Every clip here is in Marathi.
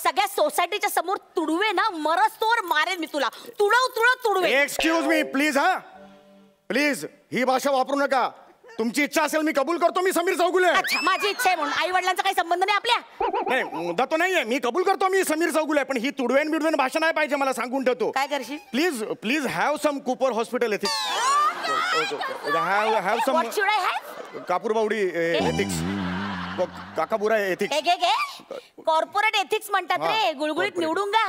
सगळ्या सोसायटीच्या समोर तुडवे ना, मरस्तोवर मारेन मी तुला. तुडवे. Excuse me please. हा प्लीज ही भाषा वापरू नका. तुमची इच्छा असेल मी कबूल करतो मी समीर चौगुले. अच्छा, माझी इच्छा आहे म्हणून आई वडिलांचा काही संबंध नाही आपल्या. नाही मुद्दा तो नाहीये. मी कबूल करतो मी समीर चौगुले, पण ही तुडवेन बिडवेन भाषा नाही पाहिजे मला. सांगून ठेवतो. काय करशील? Please please have some Cooper hospital ethics. Have some What should I have? Kapurbawdi ethics. काकाबुरा एथिक्स. कॉर्पोरेट एथिक्स म्हणतात रे. गुळगुळीत निवडून गा.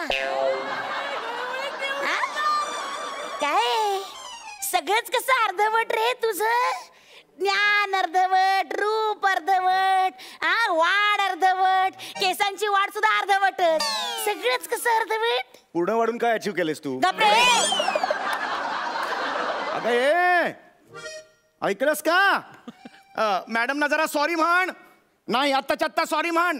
काय सगळंच कसं अर्धवट रे तुझं. ज्ञान अर्धवट, रूप अर्धवट, वाढ अर्धवट, केसांची वाढ सुद्धा अर्धवटच. सगळंच कसं अर्धवट. पूर्ण वाढून काय अचीव केलेस तू? अगं ए ऐकलंस का? मॅडम ना जरा सॉरी म्हण. नाही आत्ताच्या आत्ता सॉरी म्हण.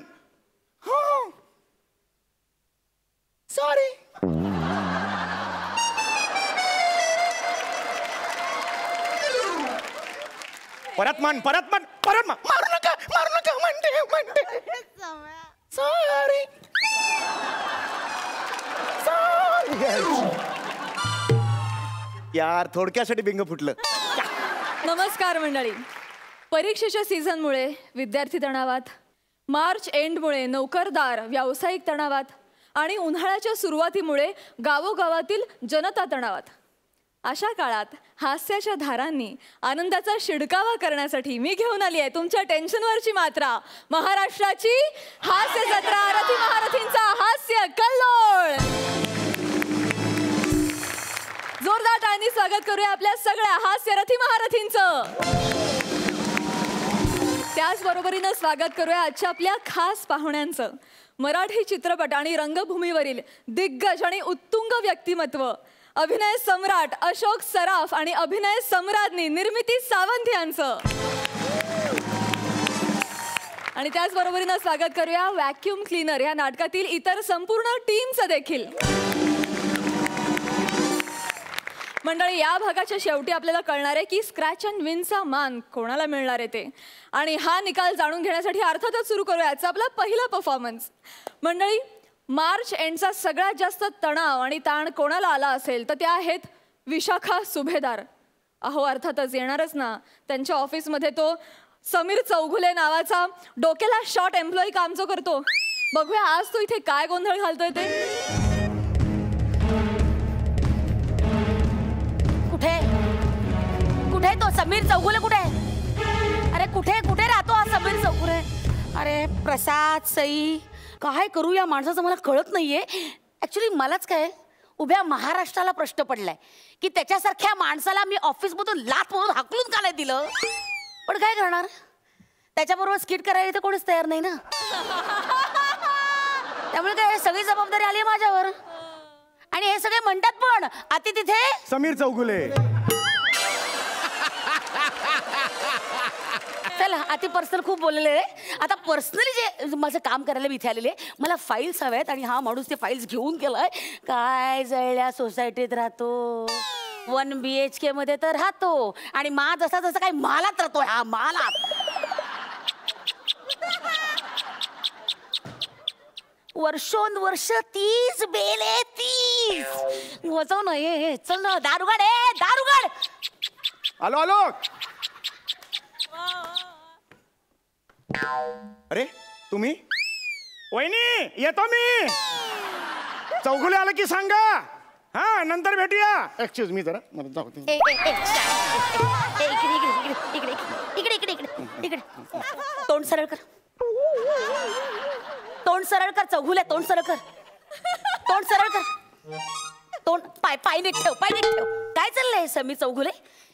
सॉरी. परत म्हण. मारू नका म्हणते. सॉरी. यार थोडक्यासाठी बिंग फुटलं. नमस्कार मंडळी. परीक्षेच्या सीझनमुळे विद्यार्थी तणावात, मार्च एंडमुळे नोकरदार व्यावसायिक तणावात आणि उन्हाळ्याच्या सुरुवातीमुळे गावोगावातील जनता तणावात. अशा काळात हास्याच्या धारांनी आनंदाचा शिडकावा करण्यासाठी मी घेऊन आली आहे तुमच्या टेन्शनवरची मात्रा. महाराष्ट्राची हास्य जत्रा, रथी महारथींचा हास्य कल्लोळ. जोरदार टाळ्यांनी स्वागत करूया आपल्या सगळ्या हास्य रथी महारथींचं. त्याचबरोबरीनं स्वागत करूया आजच्या आपल्या खास पाहुण्यांचं. मराठी चित्रपट आणि रंगभूमीवरील दिग्गज आणि उत्तुंग व्यक्तिमत्व, अभिनय सम्राट अशोक सराफ आणि अभिनय सम्राज्ञी निर्मिती सावंत यांचं. आणि त्याचबरोबरीनं स्वागत करूया व्हॅक्यूम क्लीनर या नाटकातील इतर संपूर्ण टीमचं देखील. मंडळी, या भागाच्या शेवटी आपल्याला कळणार आहे की स्क्रॅच अँड विनचा मान कोणाला मिळणार आहे ते. आणि हा निकाल जाणून घेण्यासाठी अर्थातच सुरू करूया आजचा आपला पहिला परफॉर्मन्स. मंडळी, मार्च एंडचा सगळ्यात जास्त तणाव आणि ताण कोणाला आला असेल तर त्या आहेत विशाखा सुभेदार. अहो अर्थातच येणारच ना. त्यांच्या ऑफिसमध्ये तो समीर चौगुले नावाचा डोक्याला शॉर्ट एम्प्लॉई काम जो करतो. बघूया आज तो इथे काय गोंधळ घालतोय ते. कुठे तो समीर चौगुले कुठे? अरे कुठे राहतो हा समीर चौगुले? अरे प्रसाद, सई, काय करू या माणसाचं मला कळत नाहीये. ऍक्च्युली मलाच काय उभ्या महाराष्ट्राला प्रश्न पडलाय की त्याच्यासारख्या माणसाला मी ऑफिसमधून लाथ म्हणून हाकलून का नाही दिलं. पण काय करणार, त्याच्याबरोबर स्किट करायला तर कोणीच तयार नाही ना. त्यामुळे काय सगळी जबाबदारी आली माझ्यावर. आणि हे सगळे म्हणतात पण आती तिथे समीर चौगुले. चला आती पर्सनल खूप बोललेले. आता पर्सनली जे माझं काम करायला मी इथे आलेले, मला फाईल्स हव्यात आणि हा माणूस ते फाईल्स घेऊन गेलाय. काय जळल्या सोसायटीत राहतो, 1 BHK मध्ये तर राहतो आणि मा जसा जसा काही मालात राहतोय. हा मालात वर्षोनवर्ष 30 बेले 30 वजव नाही. चल ना दारुगड. दारुगड. आलो. अरे तुम्ही? वहिनी येतो मी. चौगुले आलं की सांगा. हा नंतर भेटूया. एक्सक्यूज मी जरा मला जाऊ दे. इकडे तोंड सरळ कर. चौगुले तोंड सरळ कर. तोंड पाय नीट ठेव. काय चाललंय समीर चौगुले?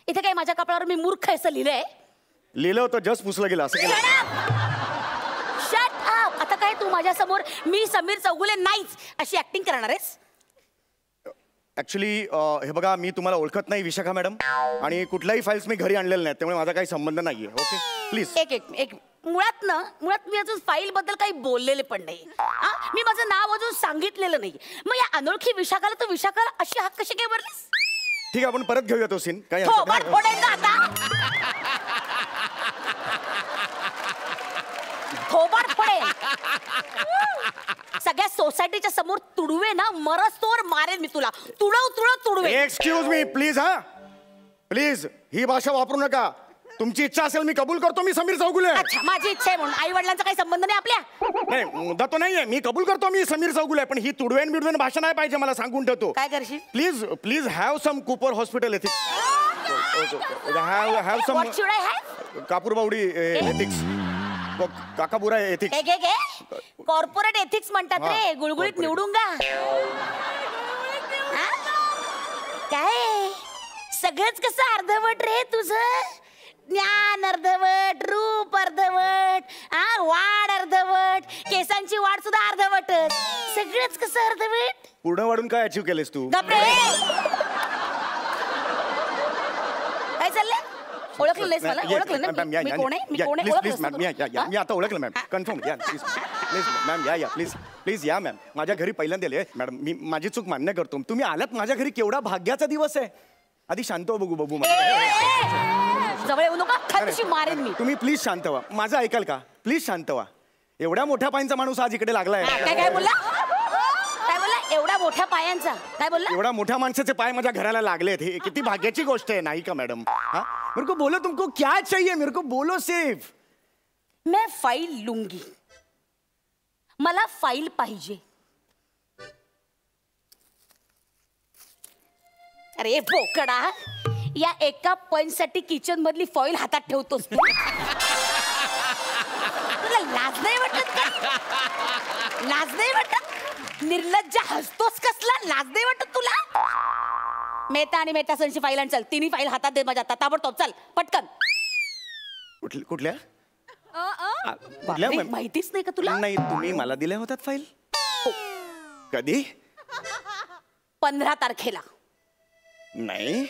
इथे काय माझ्या कपाळावर मी मूर्ख असं लिहिलंय? लिहिलं होतं जस्ट पुसलं गेलं असं केलं. Shut up. आता काय तू माझ्या समोर मी समीर चौगुले नाहीच अशी ऍक्टिंग करणार आहेस? ऍक्च्युली हे बघा, मी तुम्हाला ओळखत नाही विशाखा मॅडम, आणि कुठल्याही फाईल्स मी घरी आणलेल्या नाहीत, त्यामुळे माझा काही संबंध नाहीये. Okay please. एक मुळात मी अजून फाईल बद्दल काही बोललेले पण नाही. मी माझं नाव अजून सांगितलेलं नाही. मग या अनोळखी विशाखाला तू विशाखा अशी हात कशी काय भरलीस? ठीक आहे आपण परत घेऊया तो सीन. काय सगळ्या सोसायटीच्या समोर तुडवे ना, मरस्तोवर मारेन मी तुला. तुडवे. Excuse me please. हा प्लीज ही भाषा वापरू नका. तुमची इच्छा असेल मी कबूल करतो मी समीर चौगुले. अच्छा, माझी इच्छा आहे म्हणून आई वडिलांचा काही संबंध नाही आपल्या. नाही मुद्दा तो नाहीये. मी कबूल करतो मी समीर चौगुले, पण ही तुडवेन बिडवेन भाषा नाही पाहिजे मला, सांगून ठेवतो. काय करशील? Please please have some Cooper hospital ethics. Have some What should I have? Kapurbawdi ethics. काकापुरा एथिक्स. कॉर्पोरेट एथिक्स म्हणतात रे. गुळगुळीत निवडून गा. काय सगळंच कसं अर्धवट रे तुझं. ज्ञान अर्धवट, रूप अर्धवट, वाढ अर्धवट, केसांची वाढ सुद्धा अर्धवटच. सगळंच कसं अर्धवट. पूर्ण वाढून काय अचीव केलेस तू? गप्रे. काय चाललंय? ओळखलं नाहीस मला? ओळखलं ना मी कोण आहे? मी कोण आहे? प्लीज मॅम मी आता ओळखलं मॅम. कन्फर्म या प्लीज. प्लीज मॅम या प्लीज प्लीज या मॅम. माझ्या घरी पहिल्यांदा आले मॅडम. मी माझी चूक मान्य करतो. तुम्ही आलात माझ्या घरी, केवढा भाग्याचा दिवस आहे. आधी शांत हो बघू बघू. जवळ येऊ नका, खालीशी मारेन मी. तुम्ही प्लीज शांत व्हा. माझं ऐकाल का? प्लीज शांत व्हा. एवढ्या मोठ्या पायांचा माणूस आज इकडे लागलाय. काय बोलला? काय बोलला? एवढ्या मोठ्या पायांचा काय बोलला? एवढ्या मोठ्या माणसाचे पाय माझ्या घराला लागलेत. हे किती भाग्याची गोष्ट आहे नाही का मॅडम? हाँ मेरे को बोलो तुमको क्या चाहिए, मेरे को बोलो सिर्फ. मैं फाइल लूंगी. मला फाइल पाहिजे. अरे बोकडा, या एका पॉइंटसाठी किचन मधली फॉईल हातात ठेवतोस तू. तुला लाज नाही वाटत का? लाज नाही वाटत? निर्लज्ज हसतोस कसला? लाज नाही वाटत तुला? मेहता आणि मेहता सनची फाईल आण. चल, तिन्ही फाईल हातात दे माझ्या. ताबडतोब चल पटकन. कुठल्या बापरे, माहितीच नाही का तुला? नाही तुम्ही मला दिल्या होतात फाईल. कधी? 15 तारखेला. नाही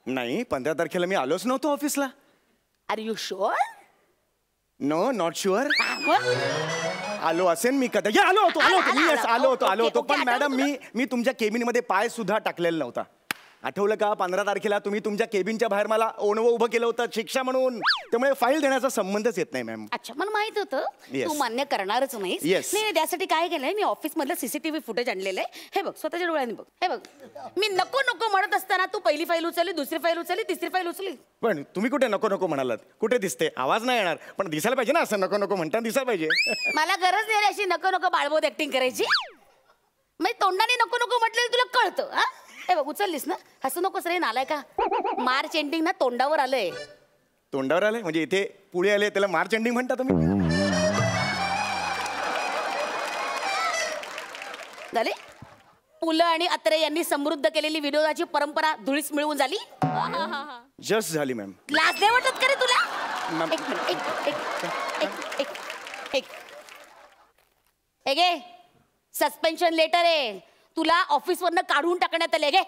नाही 15 तारखेला मी आलोच नव्हतो ऑफिसला. Are you sure? No not sure. आलो असेल मी कधी. आलो होतो आलो होतो पण मॅडम मी तुमच्या केबिन मध्ये पाय सुद्धा टाकलेला नव्हता. आठवलं का? 15 तारखेला तुम्ही तुमच्या केबिनच्या बाहेर मला ओणवं उभं केलं होतं शिक्षा म्हणून. त्यामुळे फाईल देण्याचा संबंधच येत नाही मॅम. अच्छा, मला माहित होतं Yes. तू मान्य करणारच नाहीस. Yes. नाही त्यासाठी काय केलंय, मी ऑफिस मधलं सीसीटीव्ही फुटेज आणलेलं आहे. हे बघ, स्वतःच्या डोळ्यांनी बघ. हे बघ, मी नको नको म्हणत असताना तू पहिली फाईल उचलली, दुसरी फाईल उचलली, तिसरी फाईल उचलली. पण तुम्ही कुठे नको नको म्हणालात? कुठे दिसते? आवाज नाही येणार पण दिसायला पाहिजे ना. असं नको नको म्हणताना दिसायला पाहिजे. मला गरज नाही रे अशी नको नको बाळबोध ऍक्टिंग करायची. म्हणजे तोंडाने नको नको म्हटलं तुला कळतं. हा, हे बघ उचललीस ना. हसू नकोस रे नालाय का. मार्च एंडिंग ना तोंडावर आलंय. तोंडावर आले म्हणजे इथे पुढे आले त्याला मार्च एंडिंग म्हणता तुम्ही? झाले. पुलं आणि अत्रे यांनी समृद्ध केलेली विनोदाची परंपरा धुळीस मिळवून झाली. जस्ट झाली मॅम. लाज नाही वाटत का रे तुला? मॅम. एक मिनिट, एक घे. सस्पेन्शन लेटर आहे. तुला ऑफिस वरनं काढून टाकण्यात आले. घे.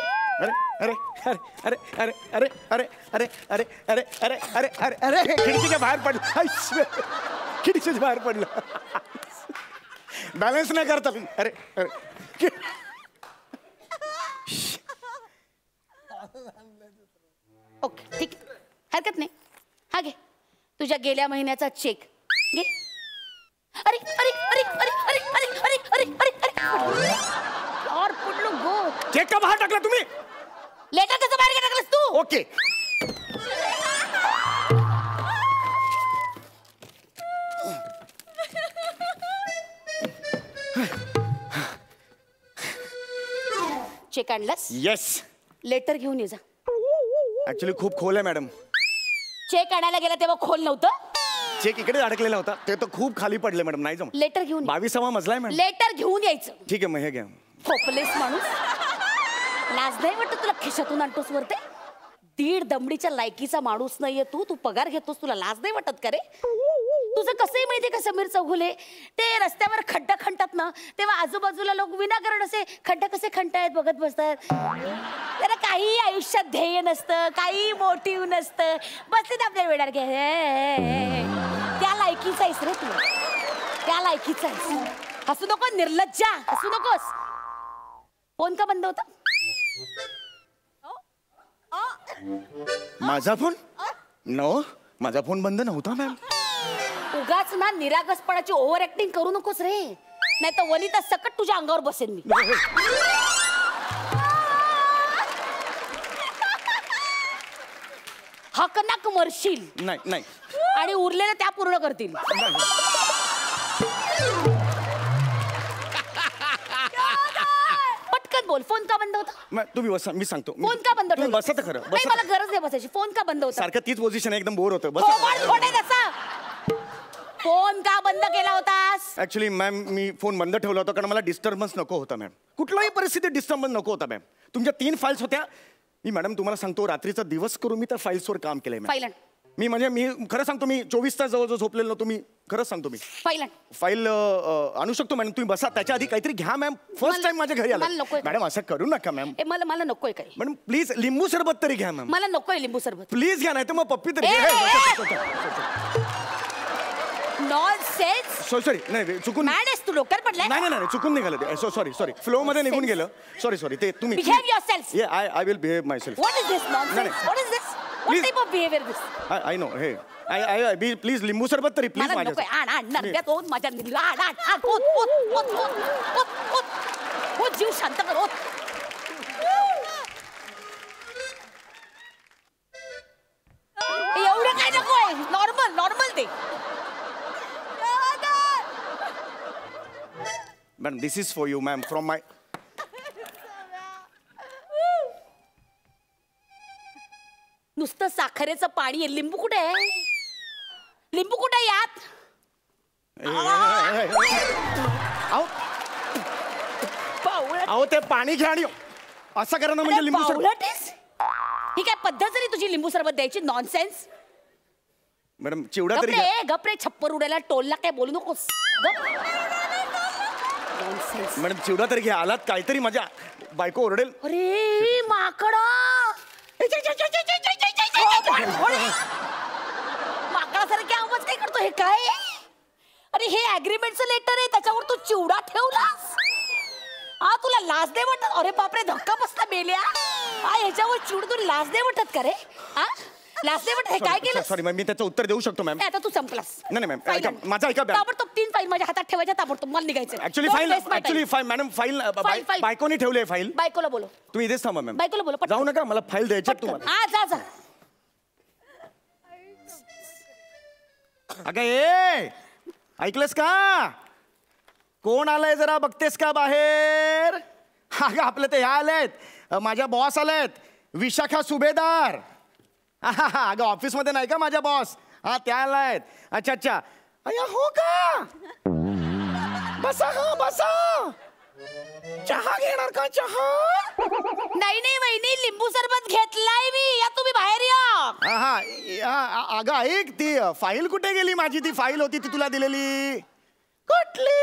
अरे अरे अरे अरे अरे अरे अरे अरे अरे अरे अरे अरे अरे खिडकीच्या बाहेर पडलं. खिडकीच्या बाहेर पडलं. बॅलन्स नाही करता. अरे अरे ओके ठीक, हरकत नाही. हा घे तुझ्या गेल्या महिन्याचा चेक. घे. अरे अरे अरे अरे अरे अरे अरे अरे अरे और पडलो गो. चेक का बाहेर टाकला तुम्ही? लेटर कसं बाहेर टाकलंस तू? ओके. चेक आणलास? येस. लेटर घेऊन ये जा. ऍक्च्युली खूप खोल आहे मॅडम. चेक आणायला गेला तेव्हा खोल नव्हतं. चेक इकडे अडकलेला होता. ते तर खूप खाली पडले मॅडम. नाही जम. लेटर घेऊन 22वा मजला आहे मॅडम. लेटर घेऊन यायचं. ठीक आहे मग हे घ्या. खोपलेस माणूस. लाज नाही वाटत तुला? खिशातून आणतोस वरते. 1.5 दमडीच्या लायकीचा माणूस नाहीये तू. तू पगार घेतोस. तुला लाज नाही वाटत का रे? तुझं कसंही माहितीये का समीर चौगुले, ते रस्त्यावर खड्डा खणतात ना तेव्हा आजूबाजूला लोक विनाकारण असे खड्डा कसे खणतायत बघत बसतात. त्याला काही आयुष्यात ध्येय नसतं, काही मोटिव्ह नसतं. बसलेत आपल्या वेळार घे. त्या लायकीचा आहेस रे तू. त्या लायकीचा आहेस. हसू नको निर्लज्जा. हसू नकोस. फोन का बंद होता? माझा फोन? नो माझा फोन बंद नव्हता मॅम. उगाच ना निरागसपणाची ओव्हर ऍक्टिंग करू नकोस रे, नाही तर वनिता सकट तुझ्या अंगावर बसेन मी. हकनाक मरशील. नाही नाही आणि उरलेलं त्या पूर्ण करतील. पटकन बोल, फोन का बंद होता? तुम्ही बसा, मी सांगतो. फोन का बंद तुम्ही होता? बसा तर खरं. नाही, मला गरज नाही बसायची. फोन का बंद होता? सारखं तीच पोझिशन आहे, एकदम बोर होतं. हो, पण फोन आहे तसा. फोन का बंद केला होतास? ऍक्च्युली मॅम मी फोन बंद ठेवला होता कारण मला डिस्टर्बन्स नको होता मॅम. कुठल्याही परिस्थितीत डिस्टर्बन्स नको होता मॅम. तुमच्या 3 फाईल्स होत्या. मी मॅडम तुम्हाला सांगतो, रात्रीचा दिवस करून मी त्या फाईल्सवर काम केलंय मॅम. फाईल आण. मी खरं सांगतो, मी 24 तास जवळ झोपलेलो नव्हतो. मी खरंच सांगतो, मी फाईल आण. फाईल आणू शकतो मॅडम. तुम्ही बसा, त्याच्या आधी काहीतरी घ्या मॅम. फर्स्ट टाइम माझ्या घरी आला. मला नकोय. मॅडम असं करू नका मॅम. मला नकोय काही. मॅडम प्लीज लिंबू सरबत तरी घ्या मॅम. मला नकोय लिंबू सरबत. प्लीज घ्या, नाही तर मग पप्पी तरी. नॉनसेन्स. सॉरी नाही चुकून. मॅड आहेस तू, डोक्यात पडलाय? नाही चुकून निघालं ते. सॉरी फ्लो मध्ये निघून गेलं. सॉरी ते तुम्ही. Behave yourself. I will behave my self. What is this nonsense? What is this? What type of behaviour this? I know. हे आय बी प्लीज लिंबू सरबत तरी प्लीज मला नकोय. माझ्या. आण नरड्यात ओत माझ्या. ओत जीव शांत कर. ओत. एवढं काय नकोय. नॉर्मल ते. Madam this is for you ma'am from my. नुसतं साखरेचं पाणी आहे. लिंबू कुठे आहे? लिंबू कुठे आहे यात? अहो ते पाणी घ्या आणि असं करा ना, म्हणजे लिंबू सरबत. ही काय पद्धत झाली तुझी लिंबू सरबत द्यायची? नॉनसेन्स. मॅडम चिवडा तरी घ्या. गपरे छप्पर उडायला टोलला काय बोलू नकोस. मॅडम चिवडा तरी घ्या. आलात काहीतरी माझ्या बायको ओरडेल. अरे माकडा. माकडासारखे आवाज काय करतो? हे काय? अरे हे अग्रीमेंटचं लेटर आहे, त्याच्यावर तू चिवडा ठेवलास. तुला लाज नाही वाटत? अरे बापरे, धक्का बसला मेल्या. ह्याच्यावर चिवडा तुला लाज नाही वाटत का रे? लाज नाही वाटत? हे काय केलं? सॉरी मॅम, मी त्याचं उत्तर देऊ शकतो मॅम. आता तू संपलास. नाही मॅम, माझा ऐका. ताबडतोब 3 फाईल माझ्या हातात ठेवायच्या. ताबडतोब मला निघायचं. ऍक्च्युली फाईल मॅडम, फाईल बायकोनी ठेवली आहे. फाईल बायकोला बोलो. तुम्ही इथेच थांबा मॅम. बायकोला बोलो. जाऊ नका, मला फाईल द्यायची तुम्हाला. जा. अगं ए, ऐकलंस का? कोण आलंय जरा बघतेस का बाहेर? अगं आपलं ते ह्या आलेत, माझ्या बॉस आलेत, विशाखा सुभेदार. अगं ऑफिसमध्ये नाही का माझ्या बॉस? त्या आलायत. अच्छा. अय्या हो का? बसा. चहा घेणार का? चहा? नाही वहिनी, लिंबू सरबत घेतलाय मी. या तुम्ही बाहेर या. अगं ऐक, ती फाईल कुठे गेली माझी? ती फाईल होती ती तुला दिलेली. कुठली?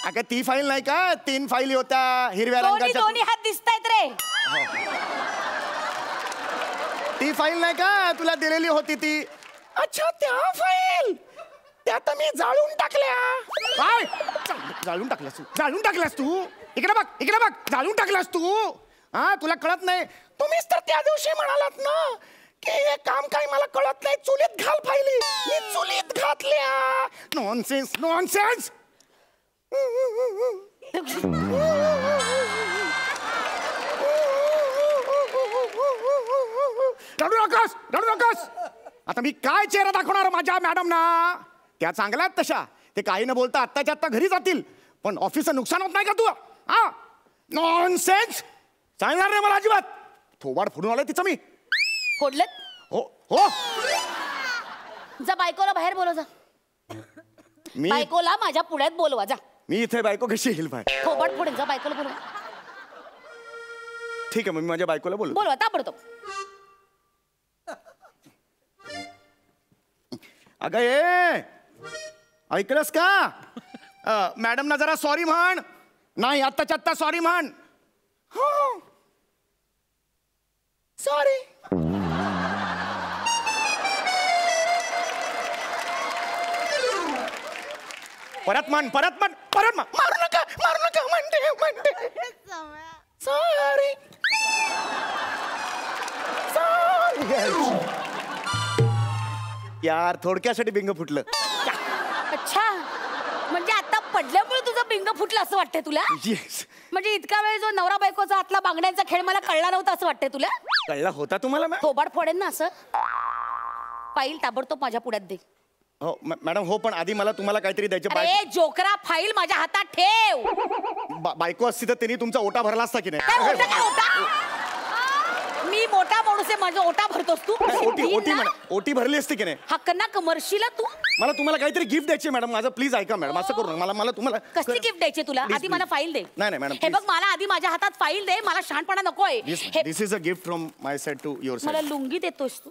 अगं ती फाईल नाही का? 3 फाईली होत्या हिरव्या रंगाच्या. दोन्ही हात दिसतायत रे. ती फाईल नाही का तुला दिलेली होती ती? अच्छा, त्या फाईल त्या तर मी जाळून टाकल्या. काय जाळून टाकलास तू? इकडे बघ. जाळून टाकलास तू? तुला कळत नाही? तुम्हीच तर त्या दिवशी म्हणालात ना की हे काम काही मला कळत नाही, चुलीत घाल फाईली. मी चुलीत घातल्या. नॉनसेन्स. रडू नकोस. आता मी काय चेहरा दाखवणार माझ्या मॅडमना? त्या चांगल्यात तशा, ते काही न बोलता आत्ताच्या आत्ता घरी जातील. पण ऑफिसचं नुकसान होत नाही का तू? नॉनसेन्स. सांगणार नाही मला अजिबात. थोबाड फोडून आलाय तिचं मी. फोडलं? हो. जा बायकोला बाहेर बोलव. जा बायकोला माझ्या पुढ्यात बोलवा. जा. मी इथे बायको कशी येईल बाहेर? थोबाड फोडेल. जा बायकोला बोलवा. ठीक आहे, मी माझ्या बायकोला बोलवा ताबडतोब. अगं ए, ऐकलंस का? मॅडम ना जरा सॉरी म्हण. नाही, आत्ताच्या आत्ता सॉरी म्हण. हो सॉरी. परत म्हण. मारू नका म्हणते. सॉरी. यार थोडक्यासाठी बिंग फुटलं. अच्छा, म्हणजे आता पडल्यामुळे तुझं बिंग फुटलं असं वाटतंय तुला? येस. म्हणजे इतका वेळ जो नवरा बायकोचा आतला बांगड्यांचा खेळ मला कळला नव्हता असं वाटतंय तुला? कळला होता तुम्हाला मॅम? थोबाड फोडेन ना असं. फाईल ताबडतोब माझ्या पुढ्यात दे. हो मॅडम, हो पण आधी मला तुम्हाला काहीतरी द्यायचं. अरे जोकरा, फाईल माझ्या हातात ठेव. बायको असती तर त्यांनी तुमचा ओटा भरला असता की काय नाही? ओटा, काय ओटा? मी मोठा माणूस आहे, माझा ओटा भरतोस तू? ओटी भरली असती की नाही? हक्क ना कमर्शिला तू. मला तुम्हाला काहीतरी गिफ्ट द्यायची मॅडम. माझं प्लीज ऐका मॅडम, असं करू नका. मला तुम्हाला कसली गिफ्ट द्यायची तुला? Please, आधी मला please. फाईल दे. नाही मॅडम, हे बघ, मला आधी माझ्या हातात फाईल दे. मला शहाणपणा नकोय. This is a gift from my side to your मला साइड. लुंगी देतोस तू?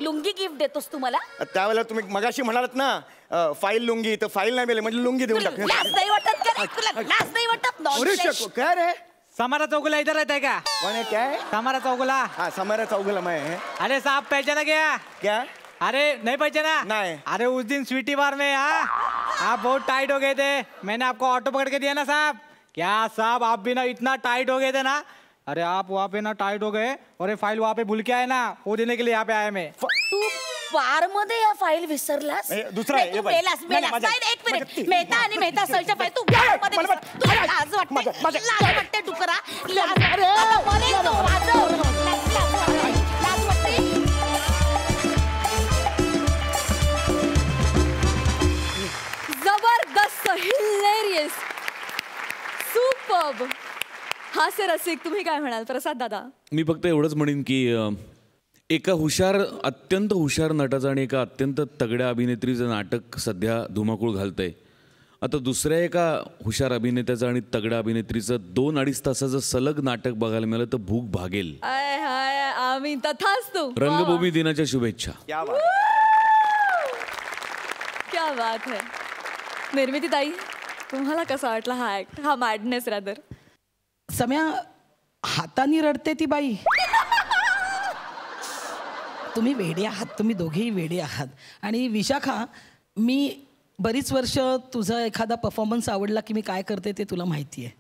लुंगी गिफ्ट देतोस तू मला? त्यावेळेला तुम्ही मगाशी म्हणालात ना फाईल लुंगी, तर फाईल नाही मिळेल म्हणजे लुंगी देऊन टाक. लाज नाही वाटत का? तुला लाज नाही वाटत? Nonsense. काय रे? समारा चौगुला इधर रहता है क्या? कौन है? क्या है? समारा चौगुला. हाँ, समारा चौगुला मैं है. अरे साहब पहचाना क्या? क्या? अरे नहीं पहचाना? नहीं. अरे उस दिन स्वीटी बार में आप बहुत टाइट हो गए थे. मैंने आपको ऑटो पकड़ के दिया ना साहब. क्या साहब, आप भी ना इतना टाइट हो गए थे ना. अरे आप वहाँ पे ना टाइट हो गए और ये फाइल वहाँ पे भूल के आए ना, वो देने के लिए यहाँ पे आया मैं. तू बार मध्ये या फाईल विसरलास? दुसरा आहे, तू हे बघ. मेलास. नाही, एक मिनिट. मेहता आणि मेहता सलच्या फाईल तू बारमध्ये विसर. तुला लाज वाटते? लाज वाटते डुकरा? लाज वाटते? जबरदस्त, हिलेरियस, सुपर्ब. हास्य रसिक, तुम्ही काय म्हणाल प्रसाद दादा? मी फक्त एवढंच म्हणेन की एका अत्यंत हुशार नटाचं आणि एका अत्यंत तगड्या अभिनेत्रीचं नाटक सध्या धुमाकूळ घालतंय. आता दुसऱ्या एका हुशार अभिनेत्याचं आणि तगड्या अभिनेत्रीचं 2-2.5 तासाचं सलग नाटक बघायला मिळालं तर भूक भागेल. आय हाय, आम्ही तथास्तु. रंगभूमी दिनाच्या शुभेच्छा. क्या बात. क्या बात है. निर्मिती ताई, तुम्हाला कसा वाटला हा ऍक्ट, हा मॅडनेस रादर? सम्या, हातानी रडते ती बाई. तुम्ही वेडे आहात, तुम्ही दोघेही वेडे आहात. आणि विशाखा, मी बरीच वर्ष तुझा एखादा परफॉर्मन्स आवडला की मी काय करते ते तुला माहिती आहे.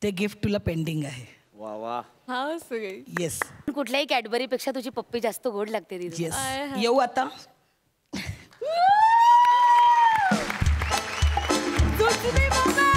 ते गिफ्ट तुला पेंडिंग आहे. वा वा. हा सगळे. येस कुठल्याही कॅडबरी पेक्षा तुझी पप्पी जास्त गोड लागते दीदी. येस. आय हाय. येऊ आता? जुजबी moment.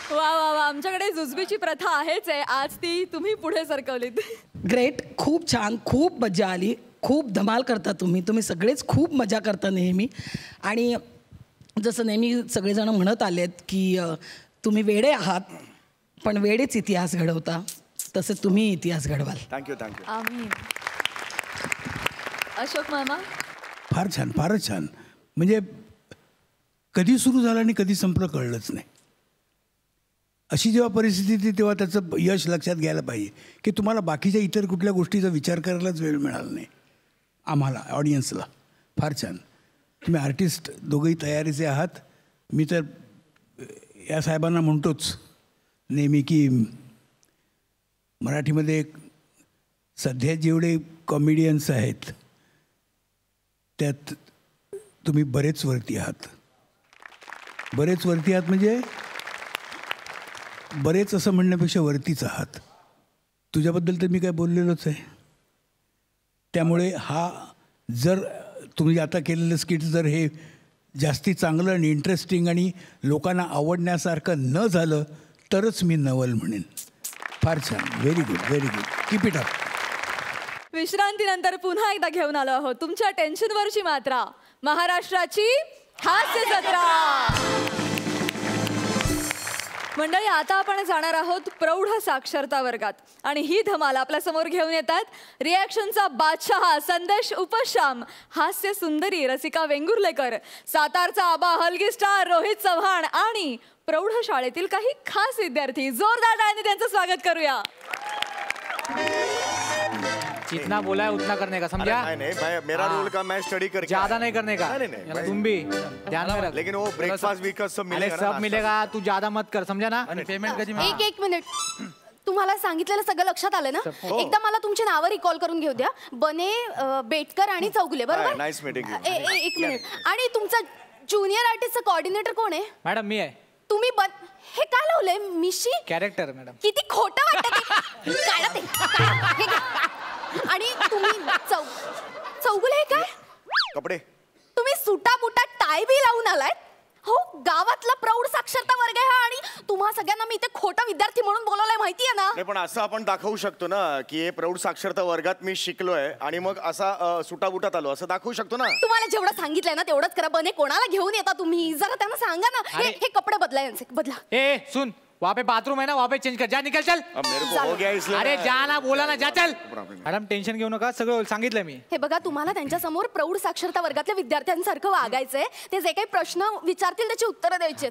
वा वा वा, आमच्याकडे जुजबीची प्रथा आहेच आहे. आज ती तुम्ही पुढे सरकवलीत. ग्रेट, खूप छान, खूप मजा आली. खूप धमाल करता तुम्ही सगळेच खूप मजा करता नेहमी. आणि जसं नेहमी सगळेजण म्हणत आलेत की तुम्ही वेडे आहात पण वेडेच इतिहास घडवता, तसे तुम्ही इतिहास घडवाल. थँक्यू. आम्ही. अशोक मामा. फार छान, फारच छान. म्हणजे कधी सुरू झालं आणि कधी संपलं कळलंच नाही. अशी जेव्हा परिस्थिती येते तेव्हा त्याचं यश लक्षात घ्यायला पाहिजे की तुम्हाला बाकीच्या इतर कुठल्या गोष्टीचा विचार करायलाच वेळ मिळाला नाही. आम्हाला ऑडियन्सला फार छान. तुम्ही आर्टिस्ट दोघंही तयारीचे आहात. मी तर या साहेबांना म्हणतोच नेहमी की मराठीमध्ये सध्या जेवढे कॉमेडियन्स आहेत त्यात तुम्ही बरेच वरती आहात. बरेच वरती आहात म्हणजे बरेच असं म्हणण्यापेक्षा वरतीच आहात. तुझ्याबद्दल तर मी काय बोललेलोच आहे. त्यामुळे हा जर तुम्ही आता केलेलं स्किट जर हे जास्ती चांगलं आणि इंटरेस्टिंग आणि लोकांना आवडण्यासारखं न झालं तरच मी नवल म्हणेन. फार छान. Very good, very good. Keep it up. विश्रांतीनंतर पुन्हा एकदा घेऊन आलो आहोत तुमच्या टेन्शनवरची मात्रा, महाराष्ट्राची हास्य जत्रा. मंडळी, आता आपण जाणार आहोत प्रौढ साक्षरता वर्गात आणि ही धमाल आपल्या समोर घेऊन येतात रिॲक्शनचा बादशाह संदेश उपशाम, हास्य सुंदरी रसिका वेंगुर्लेकर, सातारचा आबा हलगी स्टार रोहित चव्हाण आणि प्रौढ शाळेतील काही खास विद्यार्थी. जोरदार टाळ्यांनी त्यांचं स्वागत करूया. जितना बोला है उतना करने का, समझा? नहीं भाई, मेरा रोल का मैं स्टडी करके ज्यादा नहीं करने का। नहीं, नहीं, यार, तुम भी ध्यान में रख। लेकिन वो ब्रेकफास्ट वीकफास्ट सब मिलेगा ना, सब नाश्ता मिलेगा, तू ज्यादा मत कर, समझा ना? पेमेंट कधी एक मिनिट, तुम्हाला सांगितलेलं सगळं लक्षात आलं ना? एकदा मला तुमची नावं रिकॉल करून घेऊ द्या. बने, बेटकर आणि चौगुले, बरोबर? Nice meeting. एक मिनिट. आणि तुमचा ज्युनियर आर्टिस्टचा कोऑर्डिनेटर कोण आहे? मॅडम मी आहे. तुम्ही हे काय लावलंय मिशी? Character madam. किती खोटं वाटतं ते. काढा ते, काढा. हे घ्या. आणि तुम्ही चौगुले हे काय कपडे? तुम्ही सुटा बुटा टाय बी लावून आलाय. हो, गावातला प्रौढ साक्षरता वर्ग आहे आणि तुम्हा सगळ्यांना मी इथे खोटा विद्यार्थी म्हणून बोलवलंय, माहितीये ना? नाही, पण असं आपण दाखवू शकतो ना की हे प्रौढ साक्षरता वर्गात मी शिकलोय आणि मग असा सुटाबुटात आलो, असं दाखवू शकतो ना. तुम्हाला जेवढं सांगितलंय ना तेवढंच करा. बने, कोणाला घेऊन येता तुम्ही? जरा त्यांना सांगा ना. हे कपडे बदला, यांचे बदला. ए सुन, वहाँ पे बाथरूम है ना, वहाँ पे चेंज कर. जा, निकल, चल. अब मेरे को हो गया इसलिए अरे मैं- जा ना, बोला ना, जा, चल. Problem. मॅडम टेन्शन घेऊ नका, सगळं सांगितलं मी. हे बघा, तुम्हाला त्यांच्या समोर प्रौढ साक्षरता वर्गातल्या विद्यार्थ्यांसारखं वागायचंय. ते जे काही प्रश्न विचारतील त्याची उत्तरं द्यायची.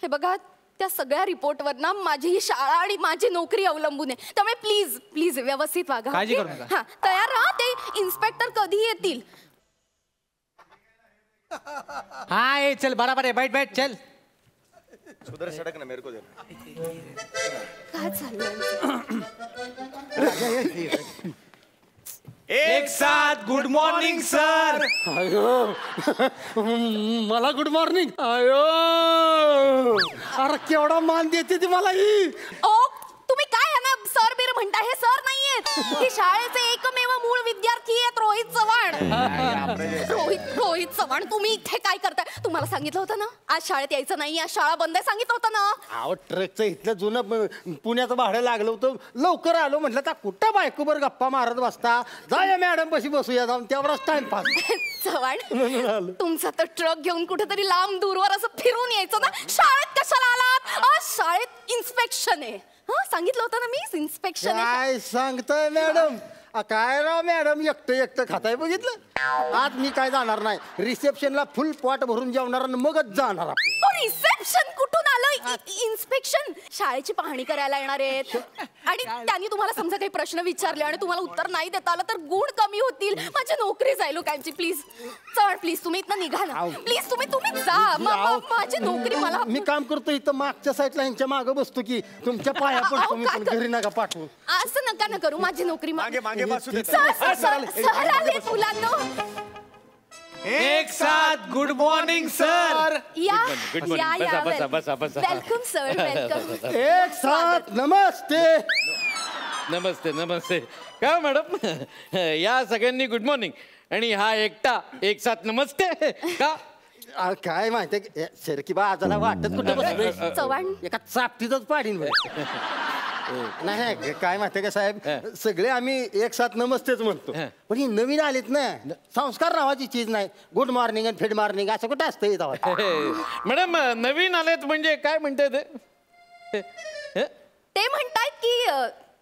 हे बघा, त्या सगळ्या रिपोर्टवर ना माझी ही शाळा आणि माझी नोकरी अवलंबून आहे. त्यामुळे प्लीज प्लीज व्यवस्थित वागा. काळजी करू नका. हा, तयार राहा. ते इन्स्पेक्टर कधी येतील? हाँ ये चल, बराबर है, बैठ बैठ, चल. सुधर सडक ना, मेरे को दे. काय चाललंय? एक साथ गुड मॉर्निंग सर. मला गुड मॉर्निंग. अयो, अरे केवढा मान देते ती मला ही. ओ, तुम्ही काय यांना सर बीर म्हणता? हे सर नाहीयेत. हे शाळेचे एकमेव मूळ विद्यार्थी आहेत, रोहित चव्हाण. रोहित चव्हाण, तुम्ही इथे काय करताय? तुम्हाला सांगितलं होतं ना आज शाळेत यायचं नाही, आज शाळा बंद आहे, सांगितलं होतं ना? अहो, ट्रकचं इथलं जुनं पुण्याचं भाडं लागलं होतं, लवकर आलो. म्हटलं का कुठं बायकोबर गप्पा मारत बसता, जाऊया मॅडम पशी बसूया जाऊन, तेवढाच टाइमपास. चव्हाण, तुमचा तर ट्रक घेऊन कुठेतरी लांब दूरवर असं फिरून यायचं ना. शाळेत कशाला आलात? आज शाळेत इन्स्पेक्शन आहे. सांगितलं होतं ना मी, इन्स्पेक्शन आहे. काय सांगताय मॅडम? काय राव मॅडम, एकटं खाताय बघितलं. आज मी काय जाणार नाही, रिसेप्शनला फुल पॉट भरून जेवणार आणि मगच जाणार आपण. रिसेप्शन कुठून आलं? इन्स्पेक्शन शाळेची पाहणी करायला येणार आहेत. आणि त्यांनी तुम्हाला समजा काही प्रश्न विचारले आणि तुम्हाला उत्तर नाही देता आलं तर गुण कमी होतील, माझी नोकरी जाईल लोकांची. प्लीज चढ, प्लीज तुम्ही इथनं निघा ना. प्लीज तुम्ही जा. माझी नोकरी मला. मी काम करतो इथं मागच्या साईडला, ह्यांच्या मागं बसतो की तुमच्या पाया पडतो मी, पण घरी नका पाठवू. असं नका ना करू, माझी नोकरी मागे मागे बसू दे. सर आले मुलांनो. एक साथ गुड मॉर्निंग सर. या good morning. या बसा. Welcome sir, welcome. एक साथ नमस्ते. नमस्ते. का मॅडम, या सगळ्यांनी गुड मॉर्निंग आणि हा एकटा एक साथ नमस्ते का? काय माहितीये सरकी बा, आजाला वाटत कुठं बसलोय. चव्हाण, एका चापटीतच पाडीन. नाही काय माहितीये का साहेब, सगळे आम्ही एक साथ नमस्तेच म्हणतो, पण ही नवीन आलीत ना, संस्कार नावाची चीज नाही. गुड मॉर्निंग आणि फेड मॉर्निंग असं कुठं असतं इथं? मॅडम नवीन आलेत म्हणजे काय म्हणते ते म्हणतायत की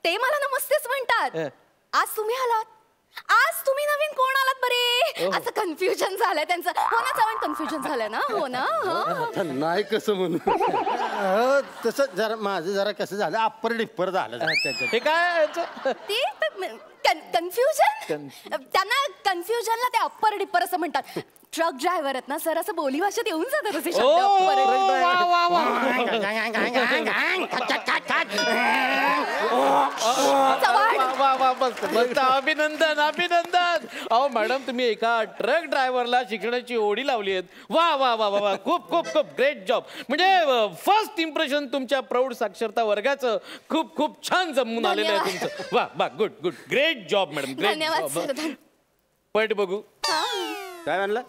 ते मला नमस्तेच म्हणतात. आज तुम्ही आलात, आज तुम्ही नवीन कोण आलात बरे? असं कन्फ्युजन झालंय त्यांचं. हो ना चव्हाण, कन्फ्युजन झालंय ना? हो ना? आता नाही कसं म्हणू, तसं जरा माझं जरा कसं झालं, अप्पर डिप्पर झालं. हे काय? ते कन्फ्युजन, त्यांना कन्फ्युजनला ते अप्पर डिप्पर असं म्हणतात. ट्रक ड्रायव्हर आहेत ना सर, असं बोली भाषेत येऊन जातात असे शब्द. अभिनंदन. अहो मॅडम, तुम्ही एका ट्रक ड्रायव्हरला शिकण्याची ओढी लावली आहेत. वा. खूप ग्रेट जॉब. म्हणजे फर्स्ट इम्प्रेशन तुमच्या प्रौढ साक्षरता वर्गाचं खूप छान जमून आलेलं आहे तुमचं. वा good great job madam, great धन्यवाद जॉब. सर. पट बघू. काय म्हणलं?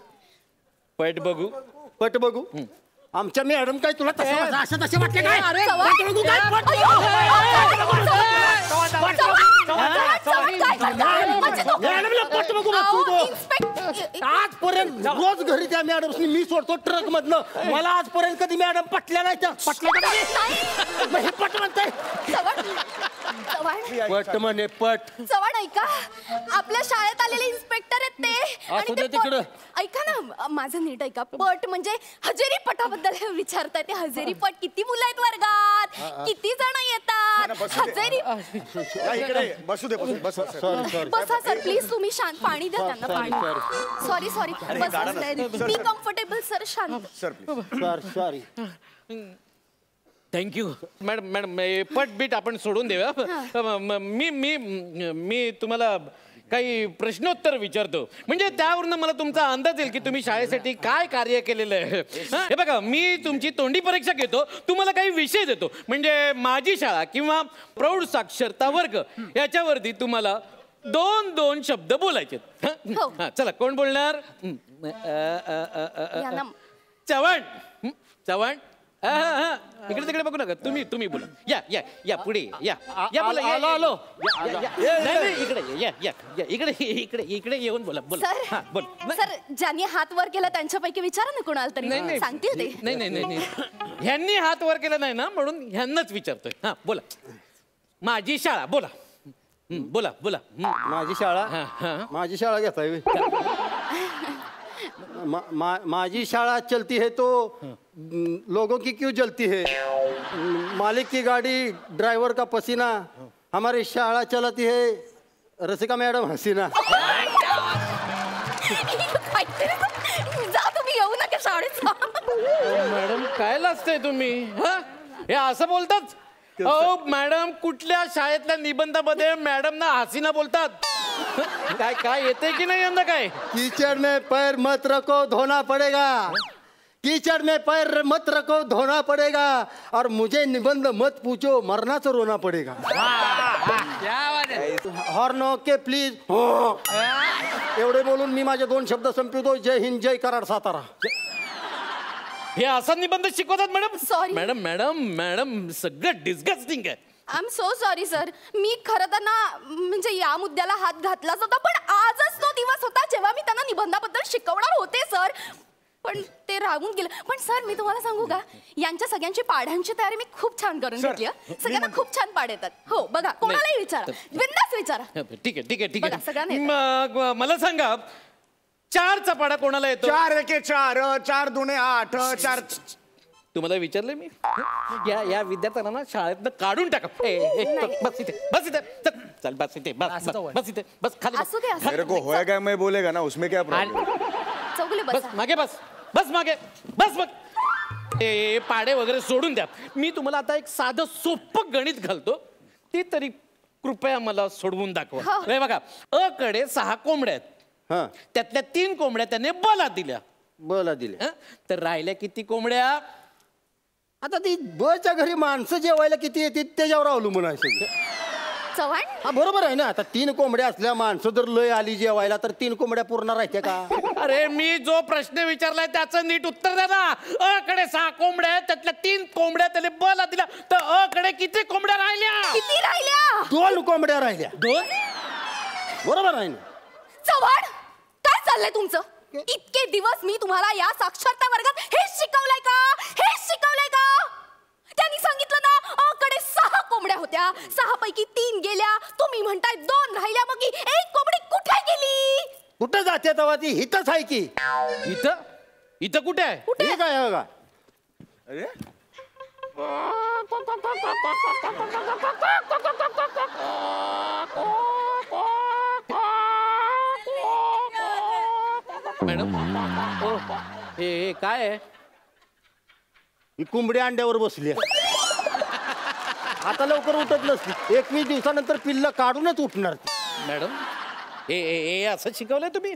पट बघू. पट बघू. आमच्या मॅडम काय तुला असं तसे वाटले काय? आजपर्यंत रोज घरी त्या मॅडम मी सोडतो ट्रक मधनं, मला आजपर्यंत कधी मॅडम पटल्या नाही त्या. पटल्या का नाही? पट म्हणताय. चव्हाण पट म्हणे पट. चव्हाण ऐका, आपल्या शाळेत आलेले इन्स्पेक्टर आहेत ते. असू दे तिकडं. ऐका ना, माझं नीट ऐका. पट म्हणजे हजेरी पटाबद्दल विचारताय ते. हजेरी पट किती मुलं आहेत वर्गात, किती जण येतात, हजेरी. इकडे बसू दे बसा सर प्लीज, तुम्ही शांत. पाणी द्या त्यांना, पाणी. सॉरी सॉरी, बसा. बी कम्फर्टेबल सर, शांत. सॉरी. थँक्यू मॅडम पट बीट आपण सोडून देऊया. मी तुम्हाला काही प्रश्नोत्तर विचारतो, म्हणजे त्यावरून मला तुमचा अंदाज येईल की तुम्ही शाळेसाठी काय कार्य केलेलं आहे. हे बघा, मी तुमची तोंडी परीक्षा घेतो, तुम्हाला काही विषय देतो, म्हणजे माझी शाळा किंवा प्रौढ साक्षरता वर्ग याच्यावरती तुम्हाला 2 शब्द बोलायचे. चला, कोण बोलणार? चव्हाण. चव्हाण, इकडे तिकडे बघू नका, तुम्ही बोला. या पुढे या बोला. आलो. इकडे येऊन बोला. सर, ज्यांनी हात वर केला त्यांच्यापैकी विचारा ना कोणाला तरी, सांगतील ते. नाही, ह्यांनी हात वर केला नाही ना, म्हणून ह्यांनाच विचारतोय. हा, बोला. माझी शाळा. बोला. बोला. माझी शाळा घेताय. माझी शाळा चलती है तो लोगों की क्यों जलती है, मालिक की गाड़ी ड्राइवर का पसीना, हमारी शाळा चलाती है रसिका मैडम हसीना. जा तुम्ही, येऊ नका शाळेत. मॅडम काय लाजताय तुम्ही? हे असं बोलतात? अहो मॅडम, कुठल्या शाळेतल्या निबंधामध्ये मॅडम ना हसीना बोलतात? काय येते की नाही यंदा? काय कीचड़ में पैर मत रखो धोना पड़ेगा, कीचड़ में पैर मत रखो धोना पड़ेगा, और मुझे निबंध मत पूछो मरना तो रोना पड़ेगा. Horn okay please. एवढे बोलून मी माझे 2 शब्द संपवतो. जय हिंद, जय कराड, सातारा. हे असा निबंध शिकवतात मॅडम? Sorry. मॅडम सगळं डिस्गस्टिंग आहे. I am so sorry sir. मी खरं तर ना, म्हणजे या मुद्द्याला हात घातलाच होता, पण आजच तो दिवस होता जेव्हा मी त्यांना निबंधाबद्दल शिकवणार होते सर, पण ते राहून गेलं. पण सर, मी तुम्हाला सांगू का, यांच्या सगळ्यांची पाढ्यांची तयारी मी खूप छान करून घेतली. सगळ्यांना खूप छान पाढ येतात. हो, बघा, कोणालाही विचारा, बिनधास्त विचारा. ठीक बघा, सगळ्यांना येतं. आहे. मला सांगा, 4चा पाढा कोणाला येतो? 4 एके 4, 4 दुने 8, 4. तुम्हाला विचारलं मी? या विद्यार्थ्यांना ना शाळेतनं काढून टाका. बस इथे. चल बस इथे. बस खाली. असू दे, असू मेरे को होएगा मैं बोलेगा ना, उसमें क्या प्रॉब्लम? चौगुले बस मागे. बस मग पाडे वगैरे सोडून द्या. मी तुम्हाला आता एक साधं सोपं गणित घालतो, ते तरी कृपया मला सोडवून दाखवा. हे बघा, अ कडे 6 कोंबड्या आहेत. त्यातल्या 3 कोंबड्या त्याने बला दिल्या. तर राहिल्या किती कोंबड्या? आता ती बच्या घरी माणसं जेवायला किती येते त्याच्यावर अवलंबून आहे सगळं. चव्हाण, हा बरोबर आहे ना. आता 3 कोंबड्या असल्या, माणसं जर लय आली जेवायला तर 3 कोंबड्या पूर्ण राहते का? अरे, मी जो प्रश्न विचारलाय त्याचं नीट उत्तर द्या ना. अ कडे 6 कोंबड्या आहेत, त्यातल्या 3 कोंबड्या त्याने बला दिल्या, तर अ कडे किती कोंबड्या राहिल्या? किती राहिल्या? 2 कोंबड्या राहिल्या. 2? बरोबर आहे ना. चव्हाण, काय चाललंय तुमचं? इतके दिवस मी तुम्हाला या साक्षरता वर्गात हेच शिकवलंय का? त्यांनी सांगितलं ना, कडे 6 कोंबड्या होत्या, 6 पैकी 3 गेल्या. तुम्ही म्हणताय 2 राहिल्या, मग 1 कोंबडी कुठे गेली? कुठं जाते तेव्हा ती हितच आहे की. इथं कुठे आहे? हे काय आहे बघा. अरे मॅडम, हे काय आहे? ही कोंबडी अंड्यावर बसली. आता लवकर उठत नसती. 21 दिवसानंतर पिल्ल काढूनच उठणार. मॅडम, हे असं शिकवलंय तुम्ही?